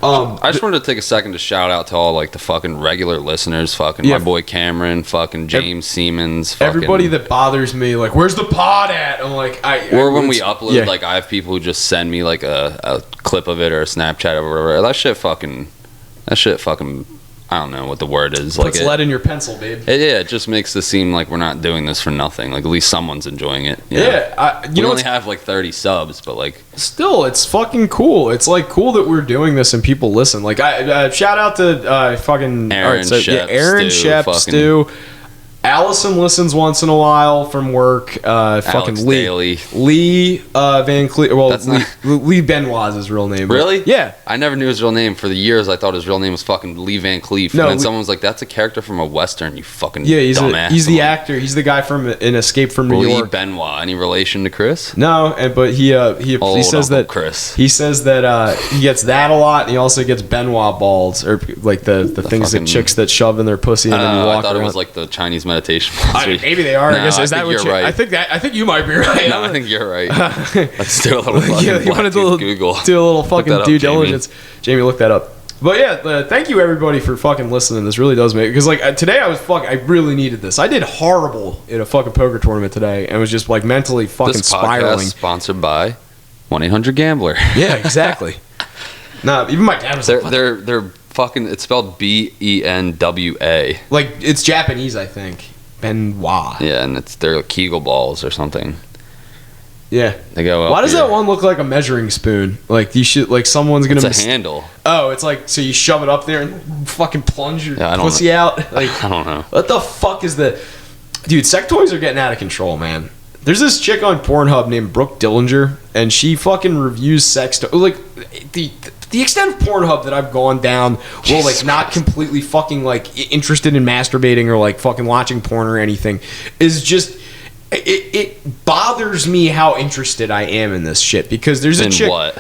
I just wanted to take a second to shout out to all like the fucking regular listeners, fucking Yeah. my boy Cameron, fucking James Siemens, fucking, Everybody that bothers me, like, where's the pod at? I'm like, or when we upload, yeah. like I have people who just send me like a clip of it or a Snapchat or whatever. That shit fucking, I don't know what the word is. Puts Like lead in your pencil, babe. it just makes it seem like we're not doing this for nothing. Like at least someone's enjoying it. you know? Yeah, We know only what's have like 30 subs, but like still, it's fucking cool. It's like cool that we're doing this and people listen. Like, I shout out to fucking Aaron Shep, Aaron Stu, Shep, fucking- Stu. Allison listens once in a while from work. Fucking Alex Lee. Daly. Lee Van Cleef. Well, That's Lee Benoit is his real name. but- Really? Yeah. I never knew his real name. For the years, I thought his real name was fucking Lee Van Cleef. No, And then Lee- someone was like, that's a character from a Western, you fucking Yeah, he's dumbass. he's I'm the like, actor. He's the guy from an Escape from New Lee York. Benoit. Any relation to Chris? No, but he Old says Uncle that Chris. he says that he gets that a lot, and he also gets Benoit balls, or like the things fucking- that chicks that shove in their pussy and then you I walk thought around. it was like the Chinese meditation balls. Maybe they are. No, I guess is I that think what you're right. I think you might be right. No, I think you're right. Let's do a little fucking yeah, you want to BLACKTOOth Google. do a little fucking that up, due Jamie. diligence. Jamie, look that up. But yeah, thank you everybody for fucking listening. This really does make, because like today I really needed this. I did horrible in a fucking poker tournament today and was just like mentally fucking This spiraling. podcast sponsored by 1-800-GAMBLER. Yeah, exactly. Nah, even my dad was like, what? They're Fucking, it's spelled Benwa. Like, it's Japanese, I think. Benwa. Yeah, and they're like Kegel balls or something. Yeah. They go up Why does here. that one look like a measuring spoon? Like, you should, like, someone's gonna... It's a handle. Oh, it's like, so you shove it up there and fucking plunge your Yeah, I don't pussy know. out? Like, I don't know. what the fuck is the... Dude, sex toys are getting out of control, man. There's this chick on Pornhub named Brooke Dillinger, and she fucking reviews sex toys. Like, the extent of Pornhub that I've gone down, well, like, not completely fucking, like, interested in masturbating or, like, fucking watching porn or anything, is just... It bothers me how interested I am in this shit, because there's a In chick... what?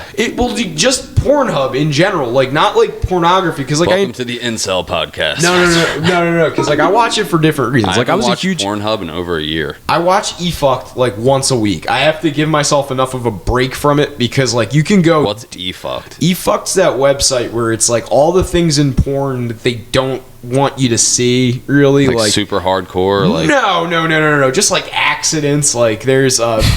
Just Pornhub in general, like, not, like, pornography, because, like, Welcome to the Incel Podcast. No, because, like, I watch it for different reasons. Like, I was a huge... Pornhub in over a year. I watch eFucked like once a week. I have to give myself enough of a break from it, because like you can go... What's eFucked? eFucked's that website where it's like all the things in porn that they don't want you to see, really. Like super hardcore? Like No. Just like accidents. Like there's like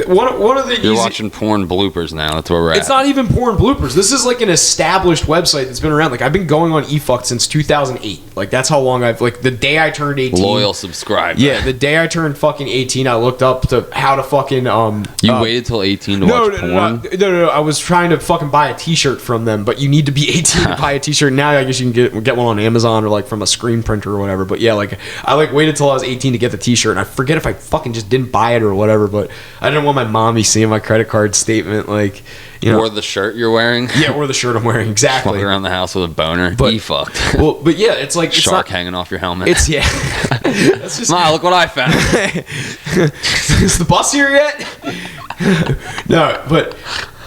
one of the You're watching porn bloopers now. That's where we're at. It's not even porn bloopers. This is like an established website that's been around. Like I've been going on eFucked since 2008. Like that's how long I've... Like the day I turned 18... Loyal subscriber. Yeah, the day I turned fucking 18, I looked up to how to fucking You waited till 18 to watch porn? No. I was trying to fucking buy a T-shirt from them, but you need to be 18 to buy a T-shirt. Now I guess you can get one on Amazon or like from a screen printer or whatever. But yeah, like I like waited till I was 18 to get the T-shirt, and I forget if I fucking just didn't buy it or whatever. But I didn't want my mommy seeing my credit card statement, like, you know. Or the shirt you're wearing? Yeah, or the shirt I'm wearing, exactly. Walking around the house with a boner. But, fucked. Well, but yeah, it's like... Shark hanging off your helmet. It's, yeah. That's just... Look what I found. Is the bus here yet? No, but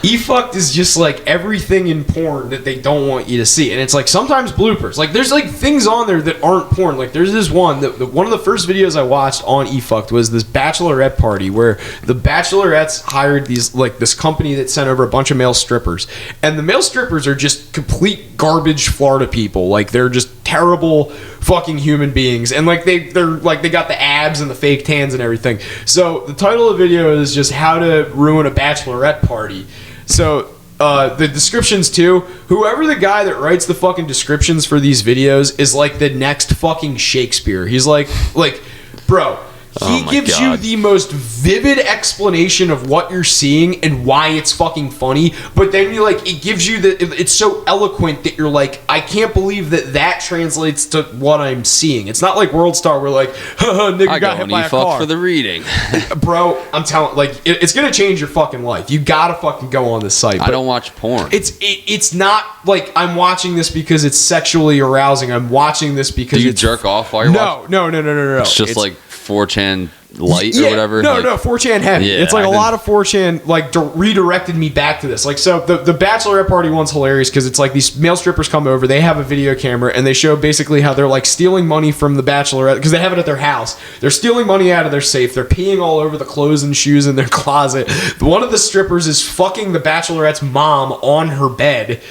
eFucked is just like everything in porn that they don't want you to see, and it's like sometimes bloopers. Like there's like things on there that aren't porn. Like there's this one one of the first videos I watched on eFucked was this bachelorette party where the bachelorettes hired this company that sent over a bunch of male strippers, and the male strippers are just complete garbage Florida people. Like they're just terrible fucking human beings, and like they got the abs and the fake tans and everything. So the title of the video is just how to ruin a bachelorette party. So the descriptions too, whoever the guy that writes the fucking descriptions for these videos is like the next fucking Shakespeare. He's like bro, he gives you the most vivid explanation of what you're seeing and why it's fucking funny, but then it gives you it's so eloquent that you're like, I can't believe that translates to what I'm seeing. It's not like World Star where like, haha, nigga got hit by a car. For the reading. Bro, I'm telling, like, it's gonna change your fucking life. You gotta fucking go on this site. I don't watch porn. It's not like I'm watching this because it's sexually arousing. I'm watching this because do you jerk off while you're watching? No. It's just like 4chan light or whatever. No, 4chan heavy. Yeah, it's like a lot of 4chan like redirected me back to this. Like, so the bachelorette party one's hilarious because it's like these male strippers come over, they have a video camera, and they show basically how they're like stealing money from the bachelorette because they have it at their house. They're stealing money out of their safe. They're peeing all over the clothes and shoes in their closet. One of the strippers is fucking the bachelorette's mom on her bed,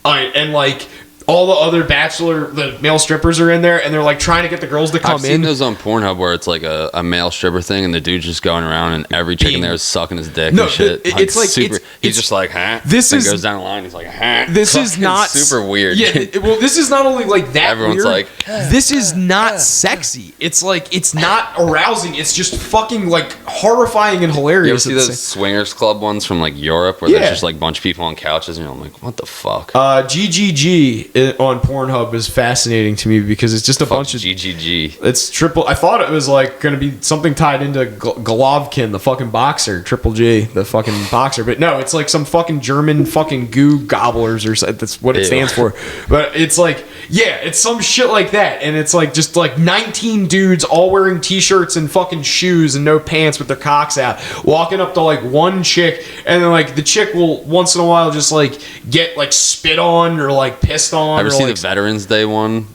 and like all the other the male strippers are in there, and they're like trying to get the girls to come in. I've seen those on Pornhub where it's like a male stripper thing, and the dude's just going around, and every chick in there is sucking his dick and shit. It's like super. He's just like, huh? This then is goes down the line. He's like, huh? This is not super weird. Yeah. Well, this is not only like that. Everyone's weird, like, this is not sexy. It's like it's not arousing. It's just fucking like horrifying and hilarious. You ever see those swingers club ones from like Europe where there's just like a bunch of people on couches, and you're like, what the fuck? GGG on Pornhub is fascinating to me because it's just a bunch of GGG. It's triple. I thought it was like going to be something tied into Golovkin, the fucking boxer, Triple G, the fucking boxer, but no, it's like some fucking German fucking goo gobblers or something. That's what it stands for. But it's like, yeah, it's some shit like that, and it's like just like 19 dudes all wearing t-shirts and fucking shoes and no pants with their cocks out, walking up to like one chick, and then like the chick will once in a while just like get like spit on or like pissed on. Ever or see like, the Veterans Day one?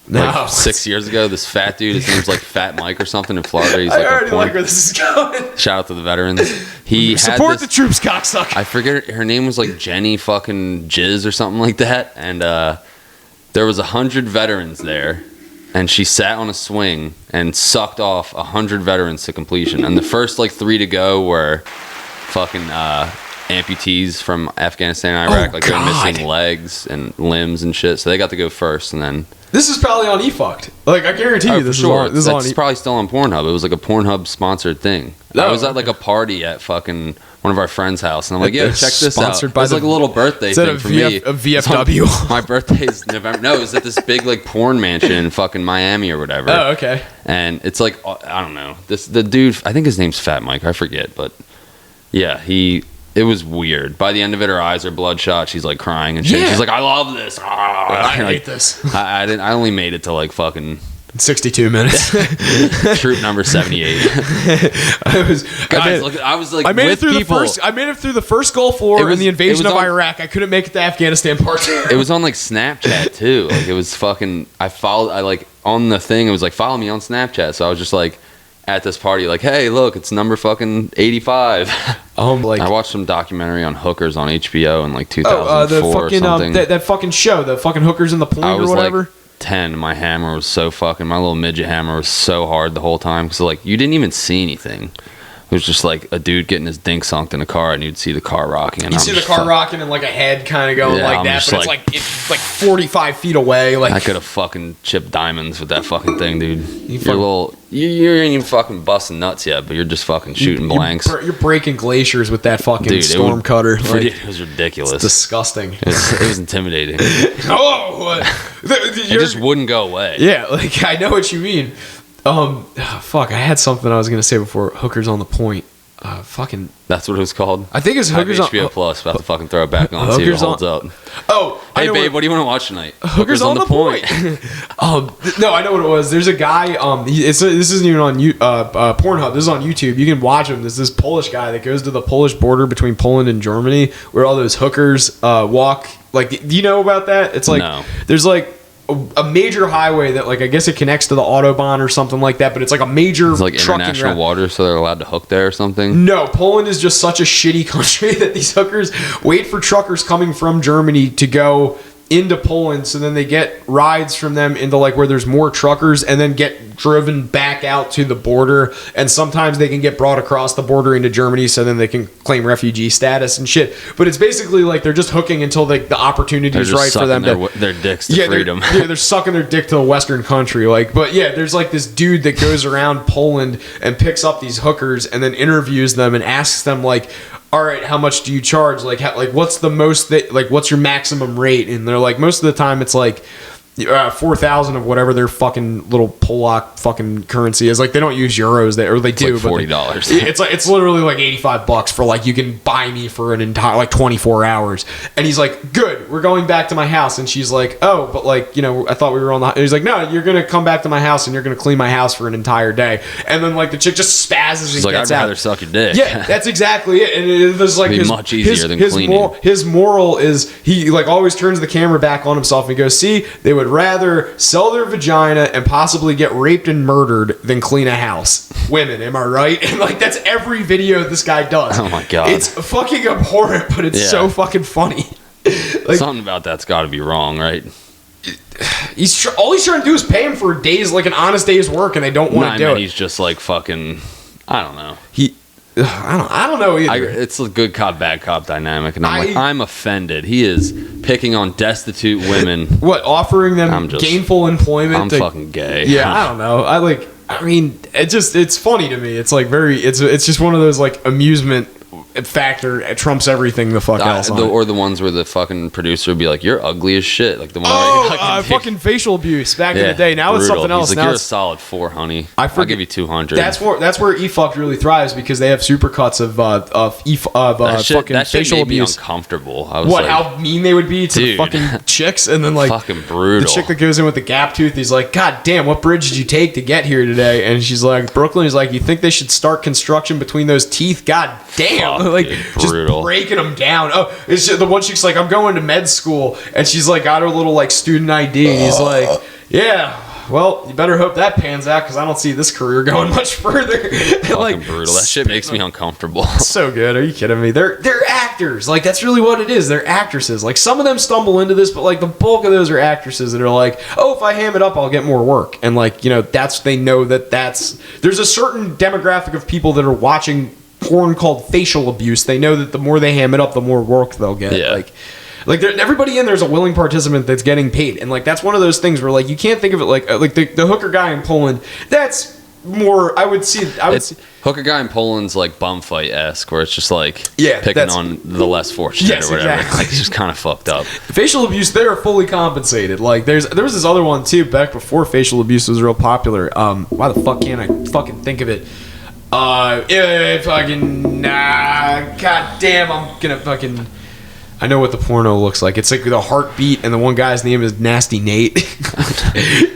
No. Like 6 years ago, this fat dude, his name's like Fat Mike or something in Florida. He's like I already like where this is going. Shout out to the veterans. He support the troops, cocksucker. I forget her name was like Jenny fucking Jizz or something like that. And there was 100 veterans there, and she sat on a swing and sucked off 100 veterans to completion. And the first like 3 to go were fucking amputees from Afghanistan and Iraq. Like, they're missing legs and limbs and shit. So they got to go first, and then... This is probably on eFucked. Like, I guarantee you this is on. It's probably still on Pornhub. It was like a Pornhub sponsored thing. I was at like a party at fucking one of our friends' house, and I'm like, "Yo, check this out." It was like a little birthday thing for me. A VFW. My birthday's November. No, it was at this big like porn mansion in fucking Miami or whatever. Oh, okay. And it's like, I don't know. The dude, I think his name's Fat Mike. I forget, but yeah, it was weird. By the end of it, her eyes are bloodshot. She's like crying and shit. Yeah. She's like, "I love this. I hate this." I didn't. I only made it to like fucking 62 minutes. Troop number 78. I made it through the first Gulf War and the invasion of Iraq. I couldn't make it to Afghanistan part 2. It was on like Snapchat too. Like, it was fucking. On the thing. It was like, follow me on Snapchat. So I was just like, at this party, like, hey, look, it's number fucking 85. I watched some documentary on hookers on HBO in like 2004 or something. That fucking show, the fucking hookers in the point or whatever. Like 10. My hammer was so fucking, my little midget hammer was so hard the whole time, because like, you didn't even see anything. It was just like a dude getting his dink sunk in a car, and you'd see the car rocking. And you see the car rocking and like a head kind of going like that, but it's like 45 feet away. Like, I could have fucking chipped diamonds with that fucking thing, dude. You ain't even fucking busting nuts yet, but you're just fucking shooting blanks. You're breaking glaciers with that fucking storm cutter. It was ridiculous. It's disgusting. It was intimidating. It just wouldn't go away. Yeah, like, I know what you mean. Fuck, I had something I was gonna say before. Hookers on the Point. Fucking. That's what it was called. I think it's Hookers on HBO Plus. About to fucking throw it back on. See if it holds up. Oh, hey babe, what do you want to watch tonight? Hookers on the Point. No, I know what it was. There's a guy. This isn't even on Pornhub. This is on YouTube. You can watch him. There's this Polish guy that goes to the Polish border between Poland and Germany, where all those hookers walk. Like, do you know about that? It's like there's like a major highway that, like, I guess it connects to the Autobahn or something like that, but it's like a major, it's like international water, so they're allowed to hook there or something. No, Poland is just such a shitty country that these hookers wait for truckers coming from Germany to go into Poland, so then they get rides from them into like where there's more truckers, and then get driven back out to the border, and sometimes they can get brought across the border into Germany, so then they can claim refugee status and shit. But it's basically like they're just hooking until the opportunity is right for them their dicks to freedom. They're sucking their dick to a Western country. Like, but yeah, there's like this dude that goes around Poland and picks up these hookers and then interviews them and asks them like, all right, how much do you charge? Like, what's the most what's your maximum rate? And they're like, most of the time it's like 4,000 of whatever their fucking little Polak fucking currency is. Like, they don't use euros there, or they do, like $40. It's literally like $85 for like, you can buy me for an entire like 24 hours. And he's like, good, we're going back to my house. And she's like, oh, but like, you know, I thought we were on the. And he's like, no, you're gonna come back to my house and you're gonna clean my house for an entire day. And then like the chick just spazzes. She's and like, gets I'd out. rather suck your dick. Yeah, that's exactly it. And it was like It'd be much easier than cleaning. His moral is, he like always turns the camera back on himself and he goes, see, they would rather sell their vagina and possibly get raped and murdered than clean a house. Women, am I right? And like, that's every video this guy does. Oh my god, it's fucking abhorrent, but it's so fucking funny. Like, something about that's got to be wrong, right? All he's trying to do is pay him for a day's, like an honest day's work, and they don't want to do it. He's just like fucking, I don't know. I don't know either. It's a good cop, bad cop dynamic, and I'm offended. He is picking on destitute women. What, offering them gainful employment? I'm fucking gay. Yeah, I don't know. I mean, it's funny to me. It's like it's just one of those like amusement factor. It trumps everything the fuck else on or the ones where the fucking producer would be like, you're ugly as shit, like the one fucking facial abuse back in the day. Now brutal. It's something else. He's like, now you're a solid 4, honey. I'll give you 200. That's where eFuck really thrives, because they have supercuts of fucking facial made abuse. Me uncomfortable. I was how mean they would be to the fucking chicks, and then like fucking brutal. The chick that goes in with the gap tooth, he's like, God damn, what bridge did you take to get here today? And she's like, Brooklyn. He's like, you think they should start construction between those teeth? God damn. Fuck, like, dude, just breaking them down. Oh, it's just, the one chick's like, I'm going to med school, and she's like got her little like student ID. He's like, yeah, well, you better hope that pans out, because I don't see this career going much further. Fucking brutal. That shit makes me uncomfortable. So good. Are you kidding me? They're actors. Like, that's really what it is. They're actresses. Like, some of them stumble into this, but like the bulk of those are actresses that are like, oh, if I ham it up, I'll get more work. And like, you know, they know that's there's a certain demographic of people that are watching porn called facial abuse, they know that the more they ham it up, the more work they'll get. Yeah. Like everybody in there's a willing participant that's getting paid, and like that's one of those things where like you can't think of it like the hooker guy in Poland. That's more. I would see. Hooker guy in Poland's like bum fight-esque, where it's just like Yeah, picking on the less fortunate Yes, or whatever. exactly. Like it's just kind of fucked up. Facial abuse, they are fully compensated. Like there was this other one too back before facial abuse was real popular. Why the fuck can't I fucking think of it? God damn, I'm gonna fucking. I know what the porno looks like. It's like the heartbeat, and the one guy's name is Nasty Nate.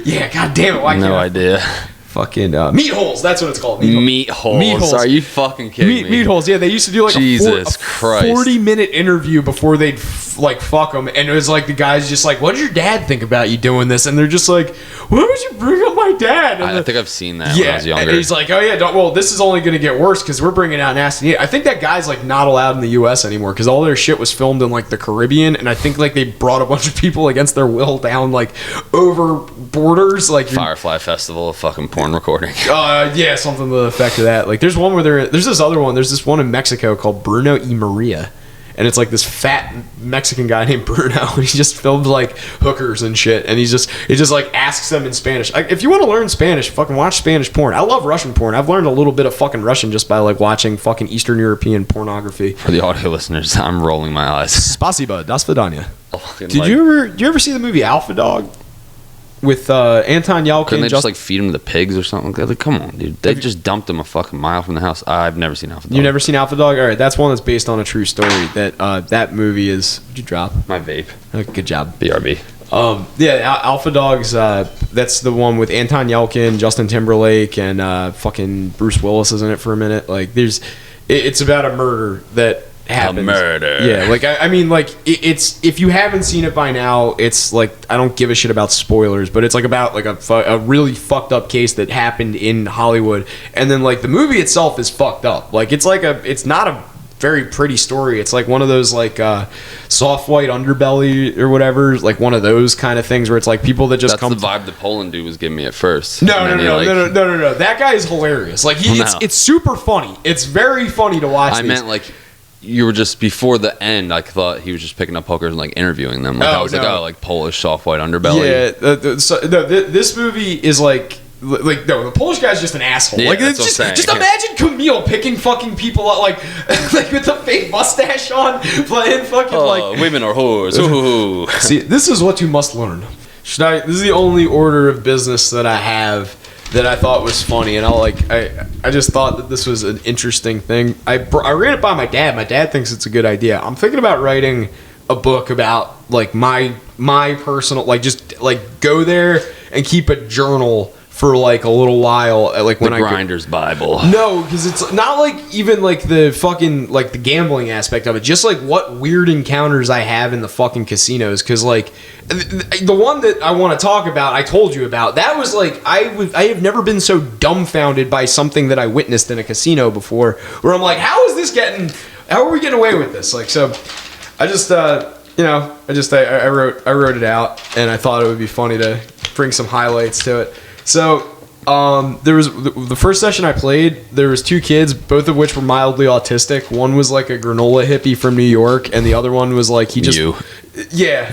Yeah, god damn it, why can't No I? idea. Fucking meat holes. That's what it's called. Meat holes. Are you fucking kidding me? Meat holes. Yeah, they used to do like Jesus a Christ. 40-minute interview before they'd fuck them, and it was like the guy's just like, "What did your dad think about you doing this?" And they're just like, "Why would you bring up my dad?" And I think I've seen that when I was younger. And he's like, "Oh yeah, well, this is only going to get worse because we're bringing out Nasty Nate." I think that guy's like not allowed in the U.S. anymore because all their shit was filmed in like the Caribbean, and I think like they brought a bunch of people against their will down like over borders, like Firefly Festival of fucking porn recording. yeah, something to the effect of that. Like, there's one where there's this other one. There's this one in Mexico called Bruno y Maria, and it's like this fat Mexican guy named Bruno, and he just filmed like hookers and shit, and he just like asks them in Spanish. Like, if you want to learn Spanish, fucking watch Spanish porn. I love Russian porn. I've learned a little bit of fucking Russian just by like watching fucking Eastern European pornography. For the audio listeners, I'm rolling my eyes. Spasiba, das vidanya. Fucking, Did you ever see the movie Alpha Dog? With Anton Yelchin. Couldn't they just like feed him to the pigs or something? Like, come on, dude. They just dumped him a fucking mile from the house. I've never seen Alpha Dog. You've never seen Alpha Dog? All right, that's one that's based on a true story. That movie is. Did you drop My vape. Good job. BRB. Yeah, Alpha Dogs. That's the one with Anton Yelchin, Justin Timberlake, and fucking Bruce Willis is in it for a minute. Like, it's about a murder that happens. A murder. Yeah, like I mean, like it's if you haven't seen it by now, it's like I don't give a shit about spoilers, but it's like about like a really fucked up case that happened in Hollywood, and then like the movie itself is fucked up. Like it's not a very pretty story. It's like one of those like soft white underbelly or whatever, like one of those kind of things where it's like people that just That's come. the vibe the Poland dude was giving me at first. No. That guy is hilarious. Like it's super funny. It's very funny to watch. I meant like. You were just before the end. I thought he was just picking up hookers and like interviewing them. Like I was like Polish soft white underbelly. Yeah, this movie is like no, the Polish guy's just an asshole. Yeah, like that's it's what I'm just saying. imagine Camille picking fucking people up like with the fake mustache on, playing fucking like women are whores. Ooh. See, this is what you must learn. This is the only order of business that I have that I thought was funny, and I just thought that this was an interesting thing. I ran it by my dad. My dad thinks it's a good idea. I'm thinking about writing a book about like my personal just go there and keep a journal for like a little while, like when the Grinder's Bible. No, because it's not like even like the fucking like the gambling aspect of it. Just like what weird encounters I have in the fucking casinos. Because like the one that I want to talk about, I told you about. That was like I have never been so dumbfounded by something that I witnessed in a casino before. Where I'm like, how are we getting away with this? Like so, I just I wrote it out, and I thought it would be funny to bring some highlights to it. So, there was the first session I played. There was two kids, both of which were mildly autistic. One was like a granola hippie from New York, and the other one was like yeah,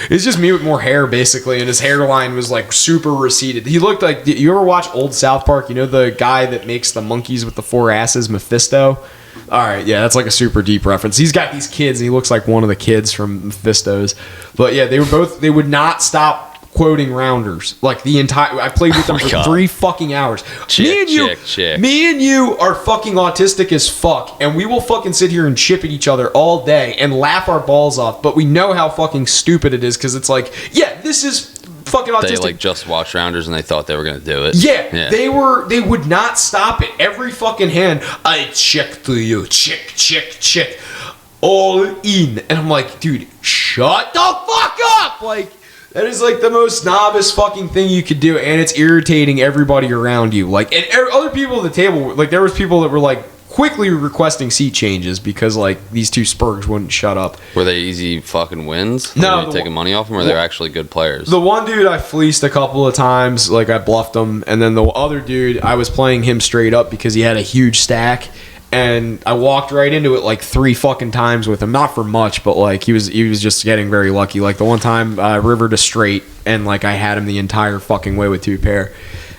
it's just me with more hair basically, and his hairline was like super receded. He looked like. You ever watch old South Park? You know the guy that makes the monkeys with the four asses, Mephisto. All right, yeah, that's like a super deep reference. He's got these kids, and he looks like one of the kids from Mephisto's. But yeah, they would not stop quoting rounders like the entire. I played with them for 3 fucking hours. Me and you are fucking autistic as fuck, and we will fucking sit here and chip at each other all day and laugh our balls off. But we know how fucking stupid it is because it's like, yeah, this is fucking autistic. They like just watched rounders and they thought they were gonna do it. Yeah. They would not stop it. Every fucking hand, I check to you, check, all in, and I'm like, dude, shut the fuck up, like. That is like the most novice fucking thing you could do, and it's irritating everybody around you. Like, and other people at the table, like there was people that were like quickly requesting seat changes because like these two spurgs wouldn't shut up. Were they easy fucking wins? No, were you taking money off them, or they were actually good players? The one dude I fleeced a couple of times, like I bluffed him, and then the other dude I was playing him straight up because he had a huge stack. and I walked right into it like 3 fucking times with him. Not for much, but like he was just getting very lucky. Like the one time river to straight, and like I had him the entire fucking way with 2 pair.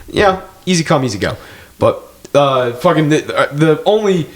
Yeah, easy come, easy go. But fucking the only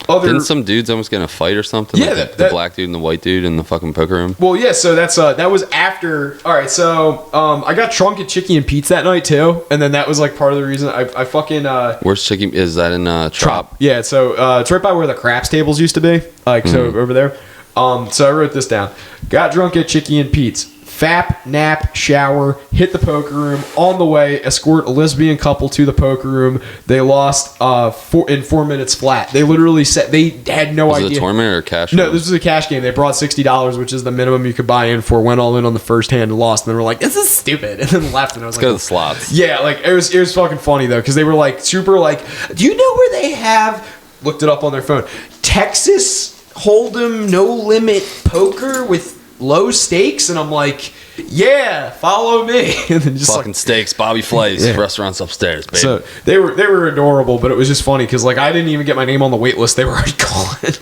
other... Didn't some dudes almost get in a fight or something? Yeah, like the black dude and the white dude in the fucking poker room. Well, yeah, so that's that was after. All right, so I got drunk at Chicky and Pete's that night too, and then that was like part of the reason I fucking Where's Chicky? Is that in Trop? Yeah, so it's right by where the craps tables used to be, like so over there. So I wrote this down. Got drunk at Chicky and Pete's. Fap, nap, shower, hit the poker room. On the way, escort a lesbian couple to the poker room. They lost in 4 minutes flat. They literally said they had no idea. Was it a tournament or a cash? No, this was a cash game. They brought $60, which is the minimum you could buy in for. Went all in on the first hand and lost. And they were like, "This is stupid," and then left. And I was Let's go to the slots. Yeah, like it was fucking funny though, because they were like super like, "Do you know where they have?" Looked it up on their phone. Texas Hold'em no limit poker with low stakes, and I'm like, yeah, follow me. And then just fucking steaks, Bobby Flay's restaurants upstairs, baby. So they were adorable, but it was just funny because like I didn't even get my name on the wait list. They were already calling.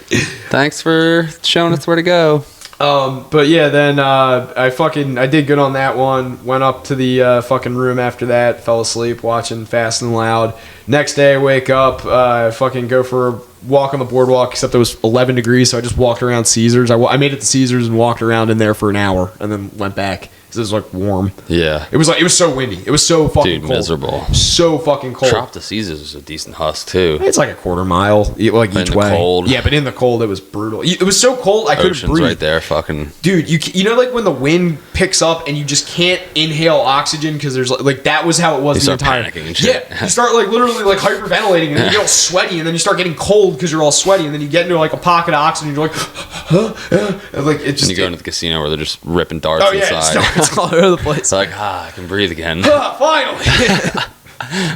Thanks for showing us where to go. But yeah, then I did good on that one. Went up to the fucking room after that. Fell asleep watching Fast and Loud. Next day I wake up, fucking go for a walk on the boardwalk, except it was 11 degrees, so I just walked around Caesars. I made it to Caesars and walked around in there for an hour, and then went back. It was like warm. Yeah. It was so windy. It was so fucking cold. Miserable. So fucking cold. Trop to Caesars was a decent husk too. It's like a quarter mile, like but each in the way. Cold. Yeah, but in the cold, it was brutal. It was so cold I couldn't breathe. Right there, fucking. Dude, you know like when the wind picks up and you just can't inhale oxygen because there's like that was how it was the entire. Panicking and shit. Yeah, you start like literally like hyperventilating and then you get all sweaty and then you start getting cold because you're all sweaty and then you get into like a pocket of oxygen and you're like, and like it just. And you go into the casino where they're just ripping darts inside. It's all over the place. It's like, I can breathe again. Finally.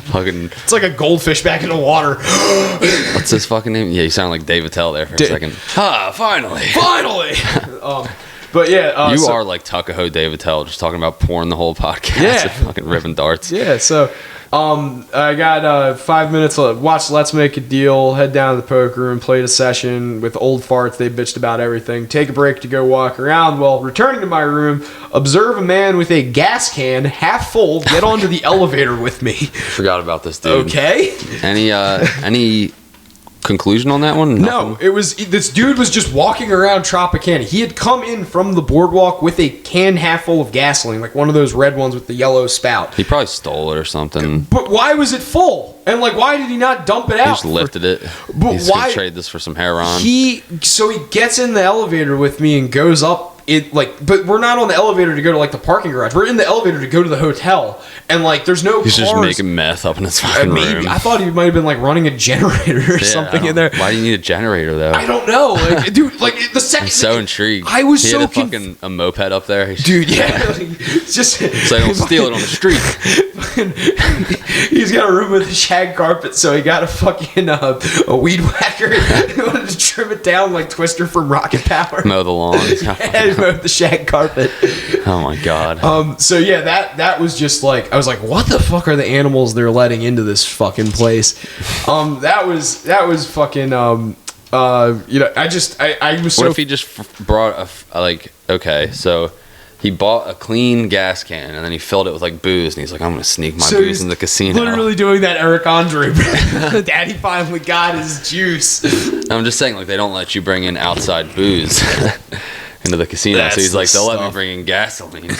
Fucking. It's like a goldfish back in the water. What's his fucking name? Yeah, you sound like Dave Attell there for a second. Finally. But yeah, you are like Tuckahoe Dave Attell, just talking about porn the whole podcast. Yeah, and fucking ripping darts. Yeah, so I got 5 minutes left. Watch Let's Make a Deal. Head down to the poker room. Played a session with old farts. They bitched about everything. Take a break to go walk around. Well, returning to my room, observe a man with a gas can half full get onto the elevator with me. Forgot about this dude. Okay. Any conclusion on that one? No, it was this dude was just walking around Tropicana. He had come in from the boardwalk with a can half full of gasoline, like one of those red ones with the yellow spout. He probably stole it or something. But why was it full? And like, why did he not dump it out? He just lifted it. But He's why gonna trade this for some heroin? He gets in the elevator with me and goes up. But we're not on the elevator to go to like the parking garage. We're in the elevator to go to the hotel, and like there's no. He's cars. just making meth up in his fucking room. I thought he might have been like running a generator or something in there. Why do you need a generator though? I don't know, like, dude. Like the second. I'm so intrigued. I was he so had fucking a moped up there, dude. Yeah, just so they don't steal it on the street. He's got a room with a shag carpet, so he got a fucking a weed whacker. He wanted to trim it down like Twister from Rocket Power. Mow the lawn. And mow the shag carpet. Oh my god. So yeah, that was just like I was like, what the fuck are the animals they're letting into this fucking place? That was fucking I was so. What if he just brought okay, so he bought a clean gas can and then he filled it with like booze and he's like, I'm gonna sneak my booze in the casino. Literally doing that Eric Andre. Daddy finally got his juice. I'm just saying, like, they don't let you bring in outside booze into the casino. That's so he's like, they'll let me bring in gasoline.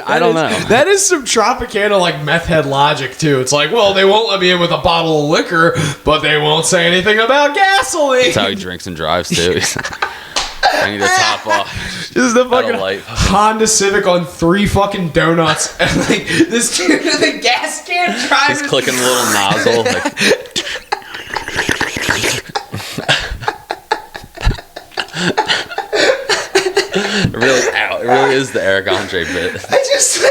I don't know. That is some Tropicana like meth head logic too. It's like, well, they won't let me in with a bottle of liquor, but they won't say anything about gasoline. That's how he drinks and drives too. I need to top off. Just the fucking Honda Civic on 3 fucking donuts, and like this dude with a gas can driving. He's clicking a little nozzle. It really is the Eric Andre bit. I just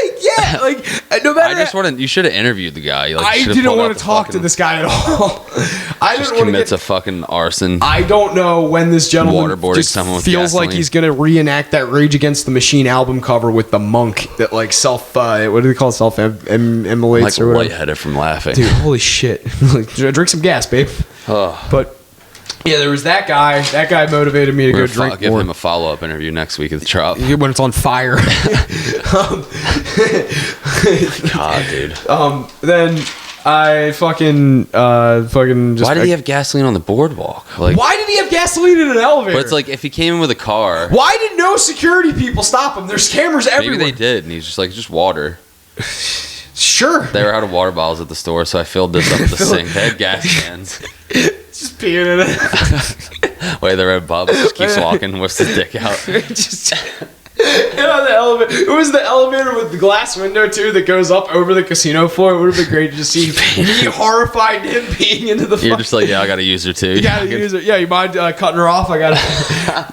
no matter. I just wanted. You should have interviewed the guy. Like, I didn't want to talk to this guy at all. I just didn't want to commits a fucking arson. I don't know when this gentleman Waterboarding just someone with feels like gasoline. he's gonna reenact that Rage Against the Machine album cover with the monk that like what do they call it, self-immolates Like or whatever. lightheaded from laughing. Dude, holy shit! Like, drink some gas, babe. But yeah, there was that guy. That guy motivated me to go drink give more. him a follow-up interview next week at the Trop. When it's on fire. God, dude. Then I fucking just. Why did he have gasoline on the boardwalk? Like, Why did he have gasoline in an elevator? but it's like if he came in with a car. Why did no security people stop him? There's cameras everywhere. Maybe they did, and he's just like, just water. Sure. They were out of water bottles at the store, so I filled this up with the sink. They had gas cans. Just peeing in it. Wait, the red bub just keeps walking, whips the dick out. Just. The elevator. It was the elevator with the glass window too that goes up over the casino floor. It would have been great to just see me horrified him peeing into the. You're just like, yeah, I got to use her too. You gotta use her. Yeah, you mind cutting her off? I gotta.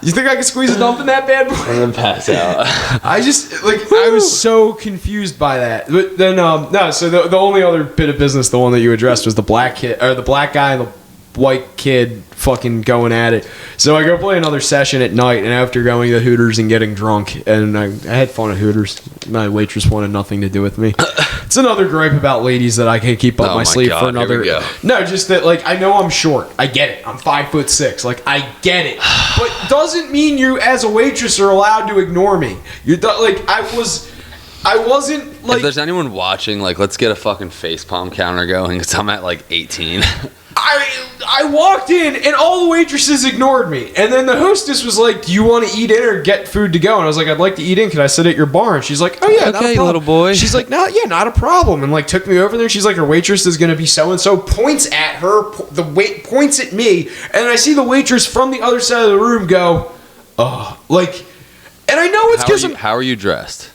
You think I can squeeze a dump in that bad boy? And then pass out. I just I was so confused by that. But then no. So the only other bit of business, the one that you addressed, was the black kid or the black guy and the white kid fucking going at it. So I go play another session at night, and after going to Hooters and getting drunk, and I had fun at Hooters. My waitress wanted nothing to do with me. It's another gripe about ladies that I can't keep up my sleeve for another. Here we go. No, just that I know I'm short. I get it. I'm 5'6". I get it, but doesn't mean you as a waitress are allowed to ignore me. I wasn't like. If there's anyone watching, let's get a fucking facepalm counter going, because I'm at 18. I walked in and all the waitresses ignored me, and then the hostess was like, "Do you want to eat in or get food to go?" And I was like, "I'd like to eat in. Can I sit at your bar?" And she's like, "Oh yeah, not a Okay, problem." little boy. She's like, "No, yeah, not a problem." And took me over there. She's like, "Her waitress is gonna be so and so." Points at her, points at me, and I see the waitress from the other side of the room go, "Oh," and I know it's because How are you dressed?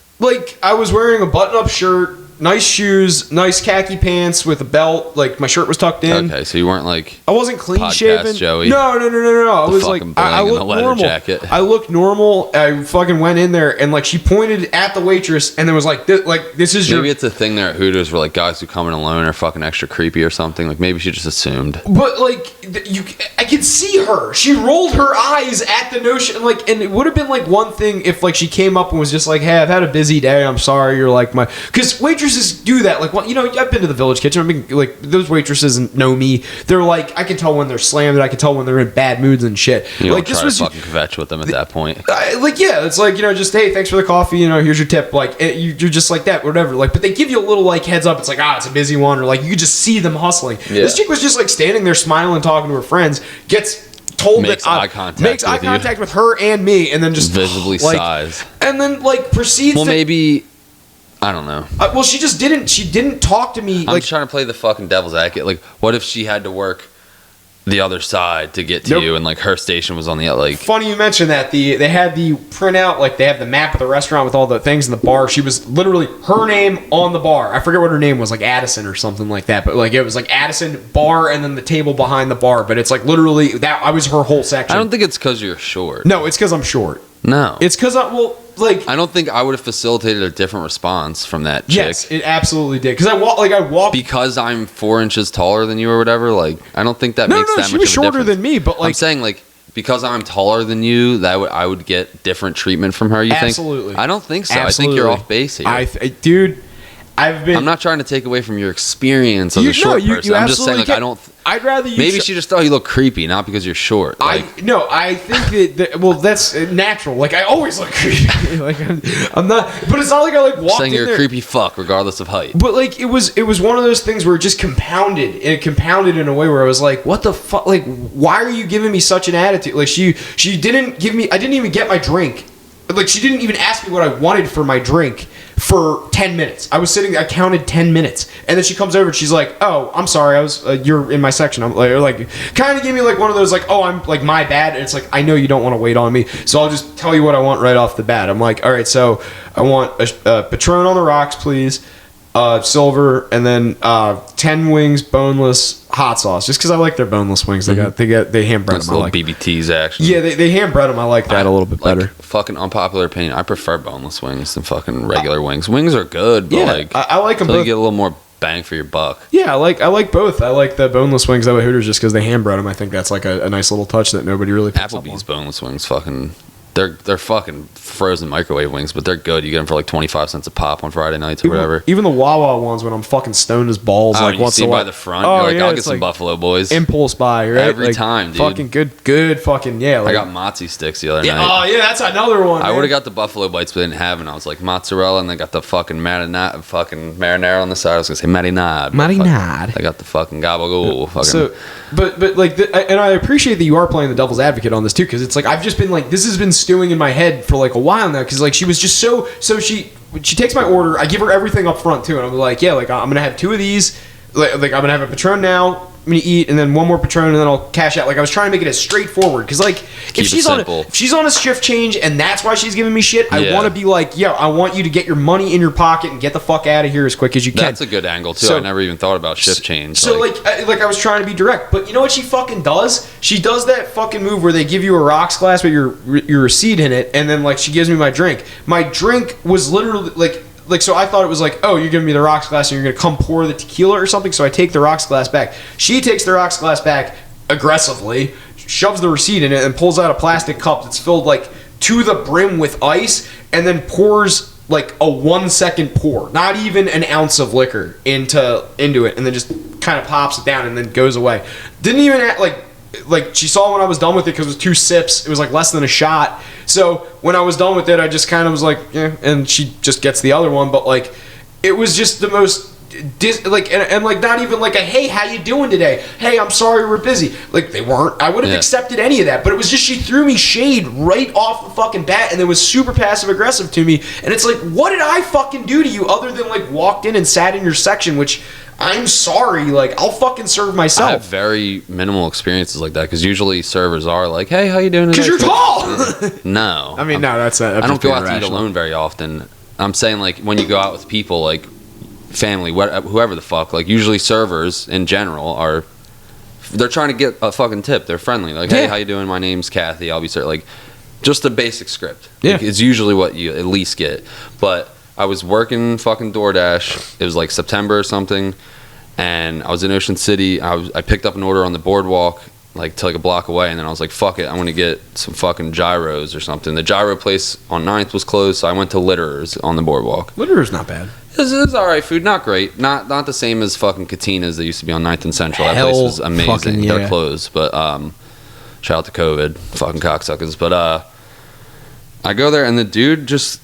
I was wearing a button-up shirt. Nice shoes, nice khaki pants with a belt. My shirt was tucked in. Okay, so you weren't I wasn't clean Podcast shaven. Joey. No. I was I in looked the leather normal. jacket. I looked normal. I fucking went in there and she pointed at the waitress and then was this is Maybe it's a thing there at Hooters where guys who come in alone are fucking extra creepy or something. Maybe she just assumed. But I could see her. She rolled her eyes at the notion and it would have been one thing if she came up and was just "Hey, I've had a busy day. I'm sorry." You're because waitresses do that. I've been to the Village Kitchen. I mean, those waitresses know me. They're I can tell when they're slammed, and I can tell when they're in bad moods and shit. You don't try to fucking kvetch with them at that point. Yeah, it's just, "Hey, thanks for the coffee. Here's your tip." You're just like that, whatever. But they give you a little heads up. It's it's a busy one, or you could just see them hustling. Yeah. This chick was just standing there smiling, talking to her friends. Gets told makes eye contact with her and me, and then just visibly sighs, and then proceeds. Well, maybe. I don't know. Well, she just didn't. She didn't talk to me. I'm trying to play the fucking devil's advocate. What if she had to work the other side to get to you, and her station was on the Funny you mentioned that. They had the printout. They have the map of the restaurant with all the things in the bar. She was literally her name on the bar. I forget what her name was, Addison or something like that. But it was Addison bar, and then the table behind the bar. But it's literally that. I was her whole section. I don't think it's because you're short. No, it's because I'm short. No, it's because I don't think I would have facilitated a different response from that chick. Yes, it absolutely did. Because I walked because I'm 4 inches taller than you or whatever. I don't think that makes that much of a difference. She was shorter than me, but I'm saying because I'm taller than you, I would get different treatment from her. You think? Absolutely. I don't think so. Absolutely. I think you're off base here. Dude, I'm not trying to take away from your experience as a short person. I'm just saying I don't. I'd rather you. Maybe she just thought you look creepy, not because you're short. I think that well, that's natural. I always look creepy. I'm not, but it's not I walked saying in you're there. a creepy fuck, regardless of height. But it was one of those things where it just compounded, and it compounded in a way where I was what the fuck? Why are you giving me such an attitude? She didn't give me. I didn't even get my drink. She didn't even ask me what I wanted for my drink for 10 minutes. I was sitting, I counted 10 minutes. And then she comes over and she's like, "Oh, I'm sorry. You're in my section." I'm kind of gave me one of those "Oh, I'm my bad." And it's I know you don't want to wait on me. So I'll just tell you what I want right off the bat. I'm all right, so I want a Patron on the rocks, please. Silver, and then 10 wings, boneless, hot sauce, just because I like their boneless wings. They hand bread That's them. I little like BBTs action. Yeah, they hand bread them. I like that a little bit better. Fucking unpopular opinion. I prefer boneless wings than fucking regular wings. Wings are good, but like I like them both. You get a little more bang for your buck. Yeah, I like both. I like the boneless wings though at Hooters just because they hand bread them. I think that's like a nice little touch that nobody really picks up on. Applebee's boneless wings, fucking. They're fucking frozen microwave wings, but they're good. You get them for like 25 cents a pop on Friday nights or whatever. Even the Wawa ones when I'm fucking stoned as balls. Oh, like you see by the front, you're like, I'll get some Buffalo Boys. Impulse buy, right? Every time, dude. Fucking good fucking, yeah. I got mozzie sticks the other night. Oh, yeah, that's another one. I would have got the Buffalo Bites, but didn't have it. And I was like, mozzarella, and they got the fucking marinara on the side. I was going to say marinade. Marinade. I got the fucking gabagool. Fucking. So, but like, and I appreciate that you are playing the devil's advocate on this too, because it's like, I've just been like, this has been stewing in my head for like a while now, because like she was just so she takes my order, I give her everything up front too, and I'm like, yeah, like I'm gonna have 2 of these, like I'm gonna have a Patron now, I'm gonna eat, and then 1 more Patron, and then I'll cash out. Like I was trying to make it as straightforward, because like if she's on a shift change and that's why she's giving me shit, I want to be like, yeah, I want you to get your money in your pocket and get the fuck out of here as quick as you can. That's a good angle too. I never even thought about shift change. So like I was trying to be direct, but you know what she fucking does? She does that fucking move where they give you a rocks glass with your receipt in it, and then like she gives me my drink. My drink was literally like, so I thought it was like, oh, you're giving me the rocks glass and you're going to come pour the tequila or something, so I take the rocks glass back. She takes the rocks glass back aggressively, shoves the receipt in it, and pulls out a plastic cup that's filled, like, to the brim with ice, and then pours, like, a 1-second pour, not even an ounce of liquor into it, and then just kind of pops it down and then goes away. Didn't even act like she saw when I was done with it, because it was 2 sips. It was like less than a shot. So when I was done with it, I just kind of was like, yeah, and she just gets the other one. But like, it was just the most and like not even like a, hey, how you doing today? Hey, I'm sorry we're busy. Like they weren't. I would have accepted any of that, but it was just she threw me shade right off the fucking bat, and it was super passive aggressive to me. And it's like, what did I fucking do to you other than like walked in and sat in your section, which I'm sorry, like I'll fucking serve myself. I have very minimal experiences like that, because usually servers are like, hey, how you doing today? Because you're tall. No. I mean, no, that's not. I don't go out to eat alone very often. I'm saying like when you go out with people, like family, whoever the fuck, like usually servers in general they're trying to get a fucking tip. They're friendly. Like, hey, how you doing? My name's Kathy. I'll be serving. Like, just a basic script. Yeah. Like, it's usually what you at least get. But I was working fucking DoorDash. It was like September or something, and I was in Ocean City. I picked up an order on the boardwalk, like to like a block away, and then I was like, fuck it, I'm gonna get some fucking gyros or something. The gyro place on 9th was closed, so I went to Litterer's on the boardwalk. Litterer's not bad. It's all right food, not great, not the same as fucking Catina's that used to be on 9th and Central. That place was amazing. They're closed, but shout out to COVID, fucking cocksuckers. But I go there, and the dude just,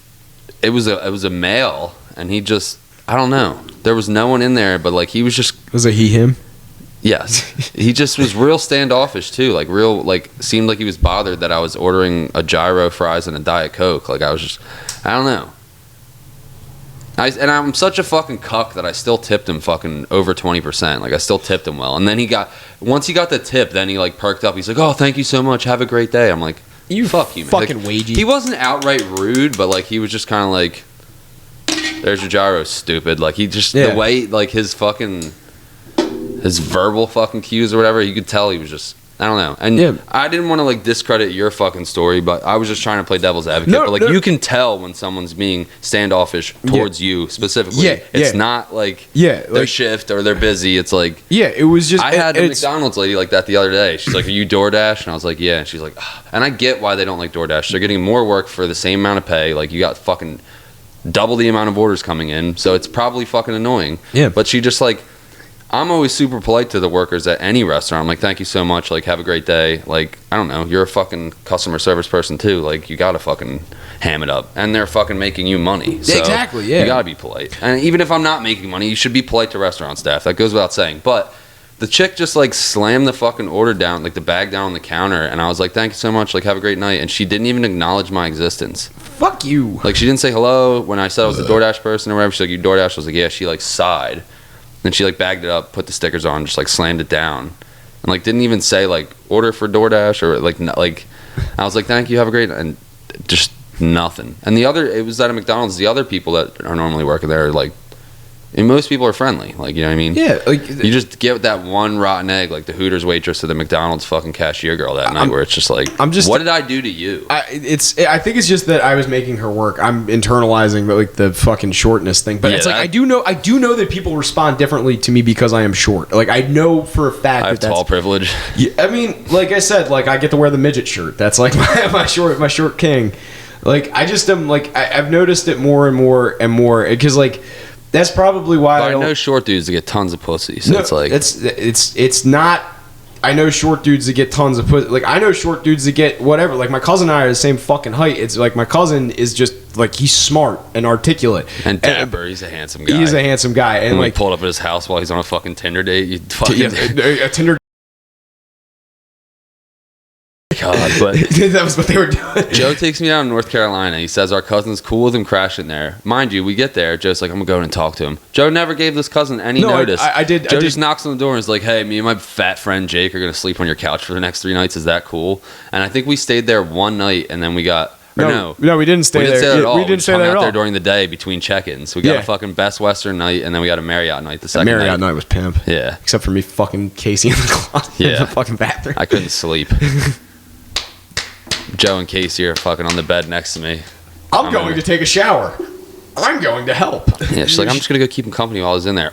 it was a male, and he just, I don't know, there was no one in there, but like he was just, was it him? Yes. He just was real standoffish too, like real, like seemed like he was bothered that I was ordering a gyro, fries, and a Diet Coke. Like I was just, I don't know. And I'm such a fucking cuck that I still tipped him fucking over 20%. Like I still tipped him well. And then once he got the tip, then he like perked up. He's like, oh, thank you so much. Have a great day. I'm like, fuck you, man. Fucking like, wagey. He wasn't outright rude, but like he was just kind of like, there's your gyro, stupid. Like he just, the way, like his verbal fucking cues or whatever, you could tell he was just, I don't know. And I didn't want to like discredit your fucking story, but I was just trying to play devil's advocate. But like you can tell when someone's being standoffish towards you specifically. It's not like their shift or they're busy. It's like, it was just, I had a McDonald's lady like that the other day. She's like, are you DoorDash? And I was like, yeah. And she's like, ugh. And I get why they don't like DoorDash. They're getting more work for the same amount of pay. Like you got fucking double the amount of orders coming in, so it's probably fucking annoying. But she just like, I'm always super polite to the workers at any restaurant. I'm like, thank you so much. Like, have a great day. Like, I don't know. You're a fucking customer service person too. Like, you gotta fucking ham it up. And they're fucking making you money. So exactly, yeah. You gotta be polite. And even if I'm not making money, you should be polite to restaurant staff. That goes without saying. But the chick just like slammed the fucking order down, like the bag down on the counter. And I was like, thank you so much. Like, have a great night. And she didn't even acknowledge my existence. Fuck you. Like, she didn't say hello when I said I was the DoorDash person or whatever. She's like, you DoorDash? I was like, yeah. She like sighed. Then she like bagged it up, put the stickers on, just like slammed it down, and like didn't even say like order for DoorDash or like I was like, thank you, have a great night, and just nothing. And it was at a McDonald's. The other people that are normally working there are like And most people are friendly. Like, you know what I mean? Yeah, like you just get that one rotten egg, like the Hooters waitress or the McDonald's fucking cashier girl that night, where it's just like, what did I do to you? I think it's just that I was making her work. I'm internalizing the fucking shortness thing, but it's like I do know that people respond differently to me because I am short. Like I know for a fact I have tall privilege. Yeah, I mean, like I said, like I get to wear the midget shirt. That's like my short king. Like I just am like I've noticed it more and more and more because like. That's probably why I know short dudes that get tons of pussy. So it's like it's not. I know short dudes that get tons of pussy. Like I know short dudes that get whatever. Like my cousin and I are the same fucking height. It's like my cousin is just like he's smart and articulate and dapper. He's a handsome guy. He's a handsome guy. And like pulled up at his house while he's on a fucking Tinder date. You fucking a Tinder. God, but that was what they were doing. Joe takes me down to North Carolina. He says our cousin's cool with him crashing there. Mind you, we get there. Joe's like, I'm gonna go in and talk to him. Joe never gave this cousin any notice. I did. Joe just knocks on the door and is like, hey, me and my fat friend Jake are gonna sleep on your couch for the next 3 nights. Is that cool? And I think we stayed there one night, and then we got. No, we didn't stay there. We didn't stay there at all. There during the day between check-ins. We got a fucking Best Western night, and then we got a Marriott night the second night. Marriott night was pimp. Yeah. Except for me fucking Casey in the closet in the fucking bathroom. I couldn't sleep. Joe and Casey are fucking on the bed next to me. I'm going to take a shower. I'm going to help. Yeah, she's like, I'm just going to go keep him company while I was in there.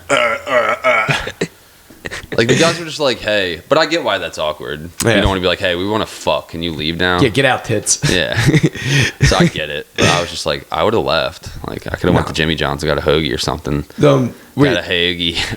Like, the guys were just like, hey. But I get why that's awkward. Yeah. You don't want to be like, hey, we want to fuck. Can you leave now? Yeah, get out, tits. Yeah. So I get it. But I was just like, I would have left. Like, I could have went to Jimmy John's and got a hoagie or something. Got a hoagie.